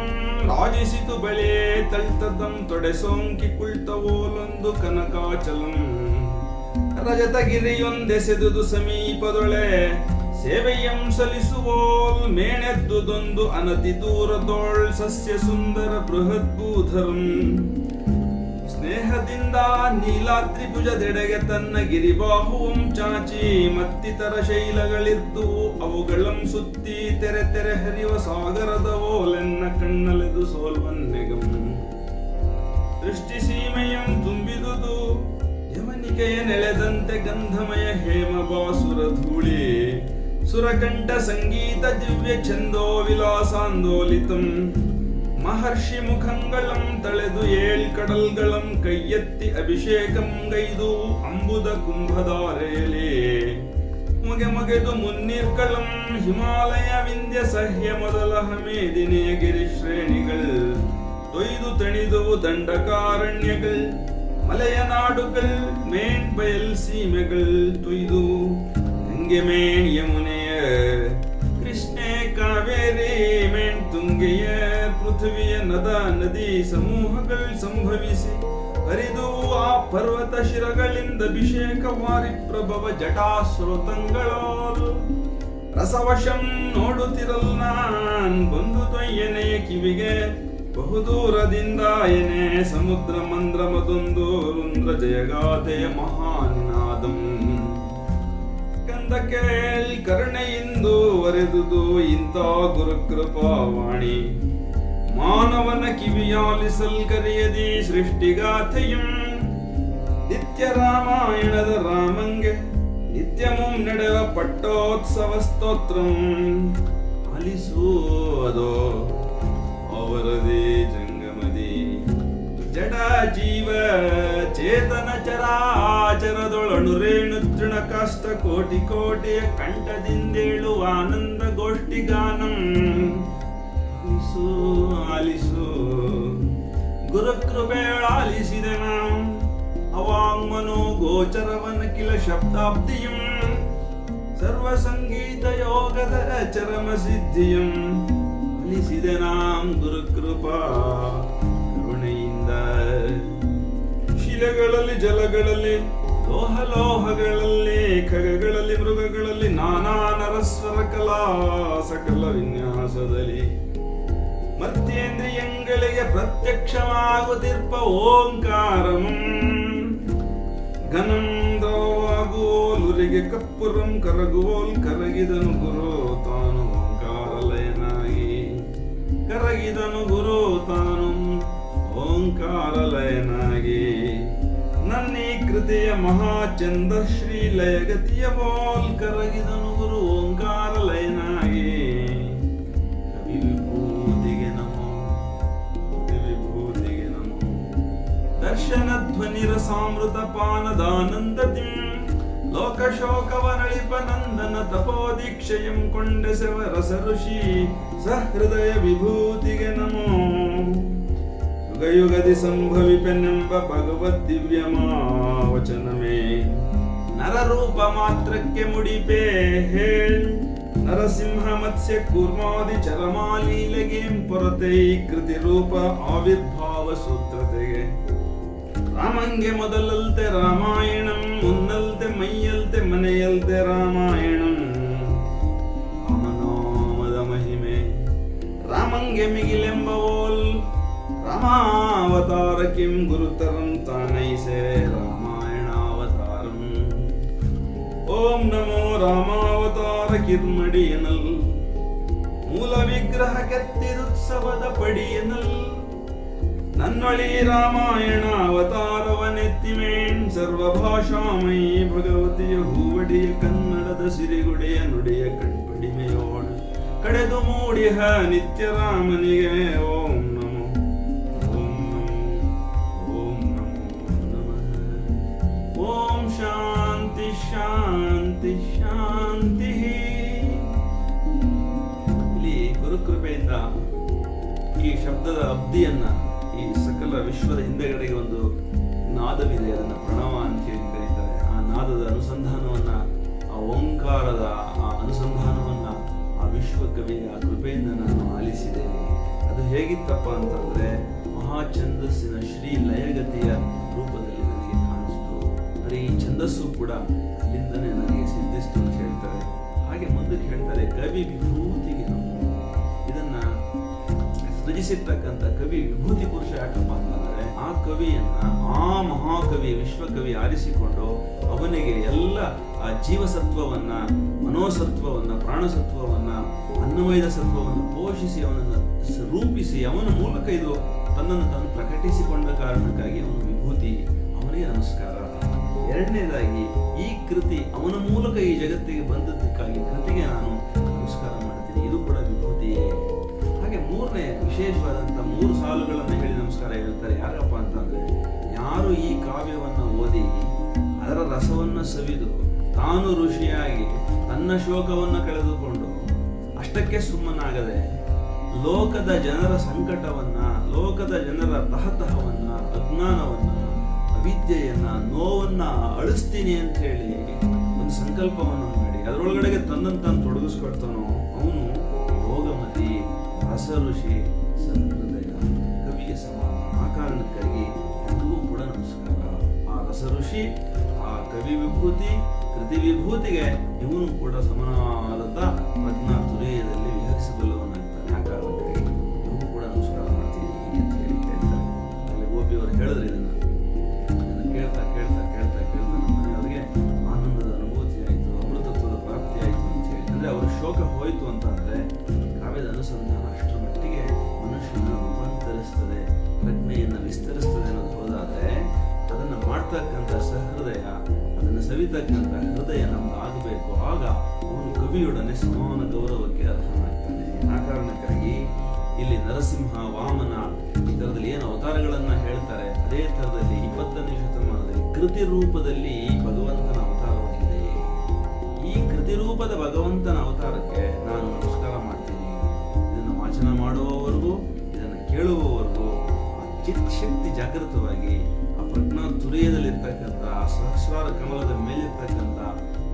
A: ರಾಜಿಸಿತು ಬಳೆ ತಳ್ತದಂ ತೊಡೆ ಸೋಂಕಿ ಕುಳ್ತವೋಲೊಂದು ಕನಕಾಚಲಂ ರಜತಗಿರಿಯೊಂದೆಸೆದುದು ಸಮೀಪದೊಳೆ ಸೇವೆಯಂ ಸಲಿಸುವೋಲ್ ಮೇಣೆದ್ದುದೊಂದು ಅನತಿ ದೂರದೋಳ್ ಸಸ್ಯ ಸುಂದರ ಬೃಹದ್ಭೂಧರಂ ಸ್ನೇಹದಿಂದ ನೀಲಾದ್ರಿಭುಜದೆಡೆಗೆ ತನ್ನ ಗಿರಿಬಾಹುವಂ ಚಾಚಿ ಮತ್ತಿತರ ಶೈಲಗಳಿದ್ದು ಅವುಗಳಂ ಸುತ್ತಿ ತೆರೆ ತೆರೆ ಹರಿವ ಸಾಗರದ ಓಲೆನ್ನ ಕಣ್ಣಲೆದು ಸೋಲ್ವನ್ನೆಗಂ ದೃಷ್ಟಿ ಸೀಮೆಯಂ ತುಂಬಿದುದು ಯಮನಿಕೆಯ ನೆಳೆದಂತೆ ಗಂಧಮಯ ಹೇಮ ಬಾಸುರ ಧೂಳಿ ಸುರಕಂಠ ಸಂಗೀತ ದಿವ್ಯ ಛಂದೋ ವಿಲಾಸಾಂದೋಲಿತಂ ಮಹರ್ಷಿ ಮುಖಂಗಳಂ ತಳೆದು ಏಳ್ಕಡಲ್ಗಳಂ ಕೈಯೆತ್ತಿ ಅಭಿಷೇಕಂ ಗೈದು ಅಂಬುದ ಕುಂಭಧಾರೆಯಲೇ ಮುಗೆದು ಮುನ್ನೀರ್ಗಳಂ ಹಿಮಾಲಯ ವಿಂಧ್ಯ ಸಹ್ಯ ಮೊದಲ ಹಮೇದಿನಿಯ ಗಿರಿಶ್ರೇಣಿಗಳು ತೊಯ್ದು ತಣಿದುವು ದಂಡಕಾರಣ್ಯಗಳು ಮಲೆಯ ನಾಡುಗಳು ಮೇಣ್ ಬಯಲ್ ಸೀಮೆಗಳು ತೊಯ್ದು ಗಂಗೆ ಮೇಣ್ ಯಮುನೆಯ ಕೃಷ್ಣೆ ಕಾವೇರಿ ಮೇಣ್ ತುಂಗೆಯ ಪೃಥ್ವಿಯ ನದ ನದಿ ಸಮೂಹಗಳು ಸಂಭವಿಸಿ ಹರಿದು ಆ ಪರ್ವತ ಶಿರಗಳಿಂದ ಅಭಿಷೇಕವಾರಿ ಪ್ರಭವ ಜಟಾಶ್ರೋತಂಗಳೋಲ್ ರಸವಶಂ ನೋಡುತ್ತಿರಲ್ ನಾನ್ ಬಂದು ತೊಯ್ಯನೆಯ ಕಿವಿಗೆ ಬಹುದೂರದಿಂದ ಎನೆ ಸಮುದ್ರ ಮಂದ್ರ ಮದೊಂದು ರುಂದ್ರ ಜಯಗಾತೆಯ ಮಹಾನಿನಾದಂ ಕಂದಕೇಳ್ ಕರುಣೆಯಿಂದು ವರೆದುದು ಇಂಥ ಗುರುಕೃಪಾವಾಣಿ ಮಾನವನ ಕಿವಿಯಾಲಿಸಲ್ ಕರೆಯದಿ ಸೃಷ್ಟಿಗಾಥೆಯಂ ನಿತ್ಯ ರಾಮಾಯಣದ ರಾಮಂಗೆ ನಿತ್ಯಮುಂ ನಡೆವ ಪಟ್ಟೋತ್ಸವ ಸ್ತೋತ್ರಂ ಆಲಿಸುವುದೋ ಅವರದೇ ಜಂಗಮದಿ ಜಡ ಜೀವ ಚೇತನ ಚರಾಚರದೊಳಣು ರೇಣು ತೃಣ ಕಾಷ್ಟ ಕೋಟಿ ಕೋಟಿಯ ಕಂಠದಿಂದೇಳುವ ಆನಂದ ಗೋಷ್ಠಿಗಾನಂ ಆಲಿಸು ಆಲಿಸು ಗುರುಕೃಪೆಯಾಲಿಸಿದೆ ನಾವು ಅವಾಂಗ್ಮನೋ ಗೋಚರವನ ಕಿಲ ಶಬ್ದಾಬ್ದಿಯಂ ಸರ್ವ ಸಂಗೀತ ಯೋಗದ ಚರಮ ಸಿದ್ಧಿಯಂ ಅಲಿಸಿದೆ ನಾಂ ಗುರುಕೃಪಾ ಕರುಣೆಯಿಂದ ಶಿಲೆಗಳಲ್ಲಿ ಜಲಗಳಲ್ಲಿ ಲೋಹಗಳಲ್ಲಿ ಖಗಗಳಲ್ಲಿ ಮೃಗಗಳಲ್ಲಿ ನಾನಾ ನರಸ್ವರ ಕಲಾ ಸಕಲ ವಿನ್ಯಾಸದಲ್ಲಿ ಮತ್ತೇಂದ್ರಿಯಂಗಳಿಗೆ ಪ್ರತ್ಯಕ್ಷವಾಗುತ್ತಿರ್ಪ ಓಂಕಾರಂ ಘನಂ ದ್ರವಾಗುವೋಲುರಿಗೆ ಕಪ್ಪುರಂ ಕರಗುವೋಲ್ ಕರಗಿದನು ಗುರು ತಾನು ಓಂಕಾರಲಯನಾಗಿ ಕರಗಿದನು ಗುರು ತಾನು ಓಂಕಾರಲಯನಾಗಿ ನನ್ನೀ ಕೃತಿಯ ಮಹಾಚಂದ ಶ್ರೀಲಯಗತಿಯ ಬೋಲ್ ಕರಗಿದನು ಗುರು ಓಂಕಾರಲಯನಾಗಿ ಕವಿ ವಿಭೂತಿಗೆ ನಮೋ ವಿಭೂತಿಗೆ ನಮೋ ದರ್ಶನ ಧ್ವನಿ ರಸಾಮೃತ ಪಾನದಾನಂದತಿಂ ಲೋಕಶೋಕವನಳಿಪ ನಂದನ ತಪೋದೀಕ್ಷಯಂ ಕೊಂಡೆಸೆವ ರಸ ಋಷಿ ಸಹೃದಯ ವಿಭೂತಿಗೆ ನಮೋ ಯುಗಯುಗದಿ ಸಂಭವಿಪೆನೆಂಬ ಭಗವದ್ ದಿವ್ಯಮಾವಚನವೇ ನರರೂಪ ಮಾತ್ರಕ್ಕೆ ಮುಡಿಪೇ ಹೇಳ್ ನರಸಿಂಹ ಮತ್ಸ್ಯ ಕೂರ್ಮಾದಿ ಚರಮಾಲೀಲೆಗೇಂ ಪೊರತೈ ಕೃತಿ ರೂಪ ಆವಿರ್ಭಾವ ಸೂತ್ರತೆಗೆ ರಾಮಂಗೆ ಮೊದಲಲ್ತೆ ರಾಮಾಯಣಂ ಮುನ್ನಲ್ತೆ ಮೈಯಲ್ತೆ ಮನೆಯಲ್ತೆ ರಾಮಾಯಣಂ ರಾಮನಾಮದ ಮಹಿಮೆ ರಾಮಂಗೆ ಮಿಗಿಲೆಂಬವೋಲ್ ರಾಮಾವತಾರ ಕಿಂ ಗುರುತರಂ ತಾನೈಸೆ ರಾಮಾಯಣಾವತಾರಂ ಓಂ ನಮೋ ರಾಮಾವತಾರ ಕಿರ್ಮಡಿಯನಲ್ ಮೂಲ ವಿಗ್ರಹ ಕೆತ್ತಿರುತ್ಸವದ ಪಡಿಯನಲ್ ನನ್ನೊಳಿ ರಾಮಾಯಣ ಅವತಾರವನೆತ್ತಿಮೇಣ್ ಸರ್ವಭಾಷಾಮಯಿ ಭಗವತಿಯ ಹೂವಡಿಯ ಕನ್ನಡದ ಸಿರಿಗುಡಿಯ ನುಡಿಯ ಕಣ್ಪಡಿಮೆಯೋಣ ಕಡೆದು ಮೂಡಿಹ ನಿತ್ಯ ರಾಮನಿಗೆ ಓಂ ನಮೋ ಓಂ ನಮೋ ಓಂ ನಮೋ ನಮಃ ಓಂ ಶಾಂತಿ ಶಾಂತಿ ಶಾಂತಿ. ಇಲ್ಲಿ ಗುರುಕೃಪೆಯಿಂದ ಈ ಶಬ್ದದ ಅಬ್ದಿಯನ್ನ ಈ ಸಕಲ ವಿಶ್ವದ ಹಿಂದೆಗಡೆಗೆ ಒಂದು ನಾದವಿದೆ, ಅದನ್ನು ಪ್ರಣವ ಅಂತ ಹೇಳಿ ಕರೀತಾರೆ. ಆ ನಾದದ ಅನುಸಂಧಾನವನ್ನ, ಆ ಓಂಕಾರದ ಆ ಅನುಸಂಧಾನವನ್ನ ಆ ವಿಶ್ವಕವಿಯ ಕೃಪೆಯಿಂದ ನಾನು ಆಲಿಸಿದ್ದೇನೆ. ಅದು ಹೇಗಿತ್ತಪ್ಪ ಅಂತಂದ್ರೆ ಮಹಾಛಂದಸ್ಸಿನ ಶ್ರೀ ಲಯಗತಿಯ ರೂಪದಲ್ಲಿ ನನಗೆ ಕಾಣಿಸ್ತು. ಆದರೆ ಈ ಛಂದಸ್ಸು ಕೂಡ ಅಲ್ಲಿಂದನೇ ನನಗೆ ಸಿದ್ಧಿಸ್ತು ಅಂತ ಹೇಳ್ತಾರೆ. ಹಾಗೆ ಮುಂದಕ್ಕೆ ಹೇಳ್ತಾರೆ ಕವಿ ವಿಭೂತಿಗೆ ನಾವು ಇದನ್ನ ಸೃಜಿಸಿರ್ತಕ್ಕಂಥ ಕವಿ ವಿಭೂತಿ ಪುರುಷ ಯಾಕಪ್ಪ ಅಂತಂದ್ರೆ ಆ ಕವಿಯನ್ನ ಆ ಮಹಾಕವಿ ವಿಶ್ವಕವಿ ಆರಿಸಿಕೊಂಡು ಅವನಿಗೆ ಎಲ್ಲ ಆ ಜೀವಸತ್ವವನ್ನ, ಮನೋಸತ್ವವನ್ನ, ಪ್ರಾಣಸತ್ವವನ್ನ, ಅನ್ನಮಯದ ಸತ್ವವನ್ನು ಪೋಷಿಸಿ ಅವನನ್ನು ರೂಪಿಸಿ ಅವನ ಮೂಲಕ ಇದು ತನ್ನನ್ನು ತಾನು ಪ್ರಕಟಿಸಿಕೊಂಡ ಕಾರಣಕ್ಕಾಗಿ ಅವನು ವಿಭೂತಿ, ಅವನಿಗೆ ನಮಸ್ಕಾರ. ಎರಡನೇದಾಗಿ ಈ ಕೃತಿ ಅವನ ಮೂಲಕ ಈ ಜಗತ್ತಿಗೆ ಬಂದದ್ದಕ್ಕಾಗಿ ಕೃತಿಗೆ ನಾನು ನಮಸ್ಕಾರ ಮಾಡ್ತೀನಿ, ಇದು ಕೂಡ ವಿಭೂತಿಯೇ. ಹಾಗೆ ಮೂರನೇ ವಿಶೇಷವಾದಂಥ 3 ಸಾಲುಗಳನ್ನು ಹೇಳಿ ನಮಸ್ಕಾರ ಹೇಳ್ತಾರೆ. ಯಾರಪ್ಪ ಅಂತಂದ್ರೆ ಯಾರು ಈ ಕಾವ್ಯವನ್ನ ಓದಿ ಅದರ ರಸವನ್ನ ಸವಿದು ತಾನು ಋಷಿಯಾಗಿ ತನ್ನ ಶೋಕವನ್ನ ಕಳೆದುಕೊಂಡು ಅಷ್ಟಕ್ಕೆ ಸುಮ್ಮನಾಗದೆ ಲೋಕದ ಜನರ ಸಂಕಟವನ್ನ, ಲೋಕದ ಜನರ ತಹತಹವನ್ನ, ಅಜ್ಞಾನವನ್ನ, ಅವಿದ್ಯೆಯನ್ನ, ನೋವನ್ನ ಅಳಿಸ್ತೀನಿ ಅಂತ ಹೇಳಿ ಒಂದು ಸಂಕಲ್ಪವನ್ನು ಮಾಡಿ ಅದರೊಳಗಡೆಗೆ ತನ್ನನ್ನು ತಾನು ತೊಡಗಿಸ್ಕೊಳ್ತಾನೋ ಅವನು ಯೋಗಮತಿ, ರಸ ಋಷಿ, ಸಹೃದಯ, ಕವಿಗೆ ಸಮಾನ. ಆ ಕಾರಣಕ್ಕಾಗಿ ಎಲ್ಲವೂ ಕೂಡ ನಮಸ್ಕಾರ. ಆ ರಸ ಋಷಿ, ಆ ಕವಿ ವಿಭೂತಿ, ಕೃತಿ ವಿಭೂತಿಗೆ ಇವನು ಕೂಡ ಸಮನಾದಂಥ ಪ್ರಜ್ಞಾ ತುರೀಯದಲ್ಲಿ ವಿಹರಿಸಬಲ್ಲವನಾಗ್ತಾನೆ. ಆ ಕಾರಣಕ್ಕಾಗಿ ಇವನು ಕೂಡ ನಮಸ್ಕಾರ ಮಾಡ್ತೀನಿ ಅಂತ ಹೇಳಿ ಹೇಳ್ತಾರೆ. ಅಲ್ಲಿ ಗೋಪಿಯವರು ಹೇಳಿದ್ರೆ ಇದನ್ನು ಕೇಳ್ತಾ ಕೇಳ್ತಾ ಕೇಳ್ತಾ ಕೇಳ್ತಾ ನಮ್ಮ ಮನೆಯವರಿಗೆ ಆನಂದದ ಅನುಭೂತಿ ಆಯಿತು, ಅಮೃತತ್ವದ ಪ್ರಾಪ್ತಿ ಆಯಿತು ಅಂತ ಹೇಳಿ. ಅಂದರೆ ಅವರ ಶೋಕ ಹೋಯಿತು ಅಂತ ಅಂದರೆ ಕಾವ್ಯದ ಅನುಸಂಧಾನ ಅಷ್ಟರ ಮಟ್ಟಿಗೆ ಮನುಷ್ಯನ ರೂಪಾಂತರಿಸ್ತದೆ, ಪ್ರಜ್ಞೆಯನ್ನು ವಿಸ್ತರಿಸ್ತದೆ ಅನ್ನೋದು ಹೋದಾದರೆ ಅದನ್ನು ಮಾಡ್ತಕ್ಕಂಥ ಸಹೃದಯ, ಅದನ್ನು ಸವಿತಕ್ಕಂಥ ಹೃದಯ ನಮ್ದು ಆಗಬೇಕು. ಆಗ ಅವನು ಕವಿಯೊಡನೆ ಸಮಾನ ಗೌರವಕ್ಕೆ ಅರ್ಹನಾಗ್ತಾನೆ. ಆ ಕಾರಣಕ್ಕಾಗಿ ಇಲ್ಲಿ ನರಸಿಂಹ, ವಾಮನ ಈ ಥರದಲ್ಲಿ ಏನು ಅವತಾರಗಳನ್ನು ಹೇಳ್ತಾರೆ ಅದೇ ಥರದಲ್ಲಿ 20ನೇ ಶತಮಾನದಲ್ಲಿ ಕೃತಿ ರೂಪದಲ್ಲಿ ಭಗವಂತನ ಅವತಾರವಾಗಿದೆ. ಈ ಕೃತಿ ರೂಪದ ಭಗವಂತನ ಅವತಾರಕ್ಕೆ ನಾನು ನಮಸ್ಕಾರ ಮಾಡ್ತೀನಿ. ಇದನ್ನು ವಾಚನ ಮಾಡುವವರೆಗೂ, ಇದನ್ನು ಕೇಳುವವರೆಗೂ ಆ ಚಿತ್ಶಕ್ತಿ ಜಾಗೃತವಾಗಿ ಆ ಪ್ರಜ್ಞಾ ತುರಿಯದಲ್ಲಿರ್ತಕ್ಕಂಥ ಆ ಸಹಸ್ರಾರ ಕಮಲದ ಮೇಲಿರ್ತಕ್ಕಂಥ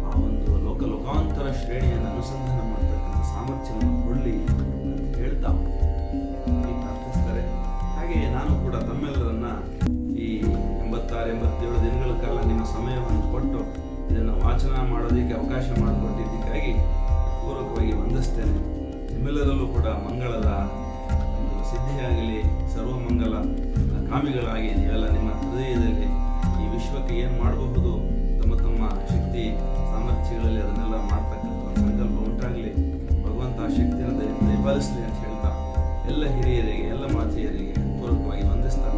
A: ಆ ಒಂದು ಲೋಕಾಂತರ ಶ್ರೇಣಿಯನ್ನು ಅನುಸಂಧಾನ ಮಾಡ್ತಕ್ಕಂಥ ಸಾಮರ್ಥ್ಯವನ್ನು ಕೊಡಲಿ ಅಂತ ಹೇಳ್ತಾ ಪ್ರಾರ್ಥಿಸ್ತಾರೆ. ಹಾಗೆಯೇ ನಾನು ಕೂಡ ತಮ್ಮೆಲ್ಲರನ್ನ ಈ 86-87 ದಿನಗಳ ಕಾಲ ನಿಮ್ಮ ಸಮಯವನ್ನು ಕೊಟ್ಟು ಇದನ್ನು ವಾಚನ ಮಾಡೋದಕ್ಕೆ ಅವಕಾಶ ಮಾಡಿಕೊಟ್ಟಿದ್ದಕ್ಕಾಗಿ ಪೂರ್ವಕವಾಗಿ ವಂದಿಸ್ತೇನೆ. ನಿಮ್ಮೆಲ್ಲರಲ್ಲೂ ಕೂಡ ಮಂಗಳದ ಒಂದು ಸಿದ್ಧಿಯಾಗಲಿ, ಸರ್ವ ಸ್ವಾಮಿಗಳಾಗಿ ನೀವೆಲ್ಲ ನಿಮ್ಮ ಹೃದಯದಲ್ಲಿ ಈ ವಿಶ್ವಕ್ಕೆ ಏನು ಮಾಡಬಹುದು ತಮ್ಮ ತಮ್ಮ ಶಕ್ತಿ ಸಾಮರ್ಥ್ಯಗಳಲ್ಲಿ ಅದನ್ನೆಲ್ಲ ಮಾಡ್ತಕ್ಕಂಥ ಒಂದು ಸಂಕಲ್ಪ ಉಂಟಾಗಲಿ. ಭಗವಂತ ಆ ಶಕ್ತಿಯನ್ನು ದಯಪಾಲಿಸಲಿ ಅಂತ ಹೇಳ್ತಾ ಎಲ್ಲ ಹಿರಿಯರಿಗೆ ಎಲ್ಲ ಮಾತೆಯರಿಗೆ ಪೂರ್ವಕವಾಗಿ ವಂದಿಸ್ತಾ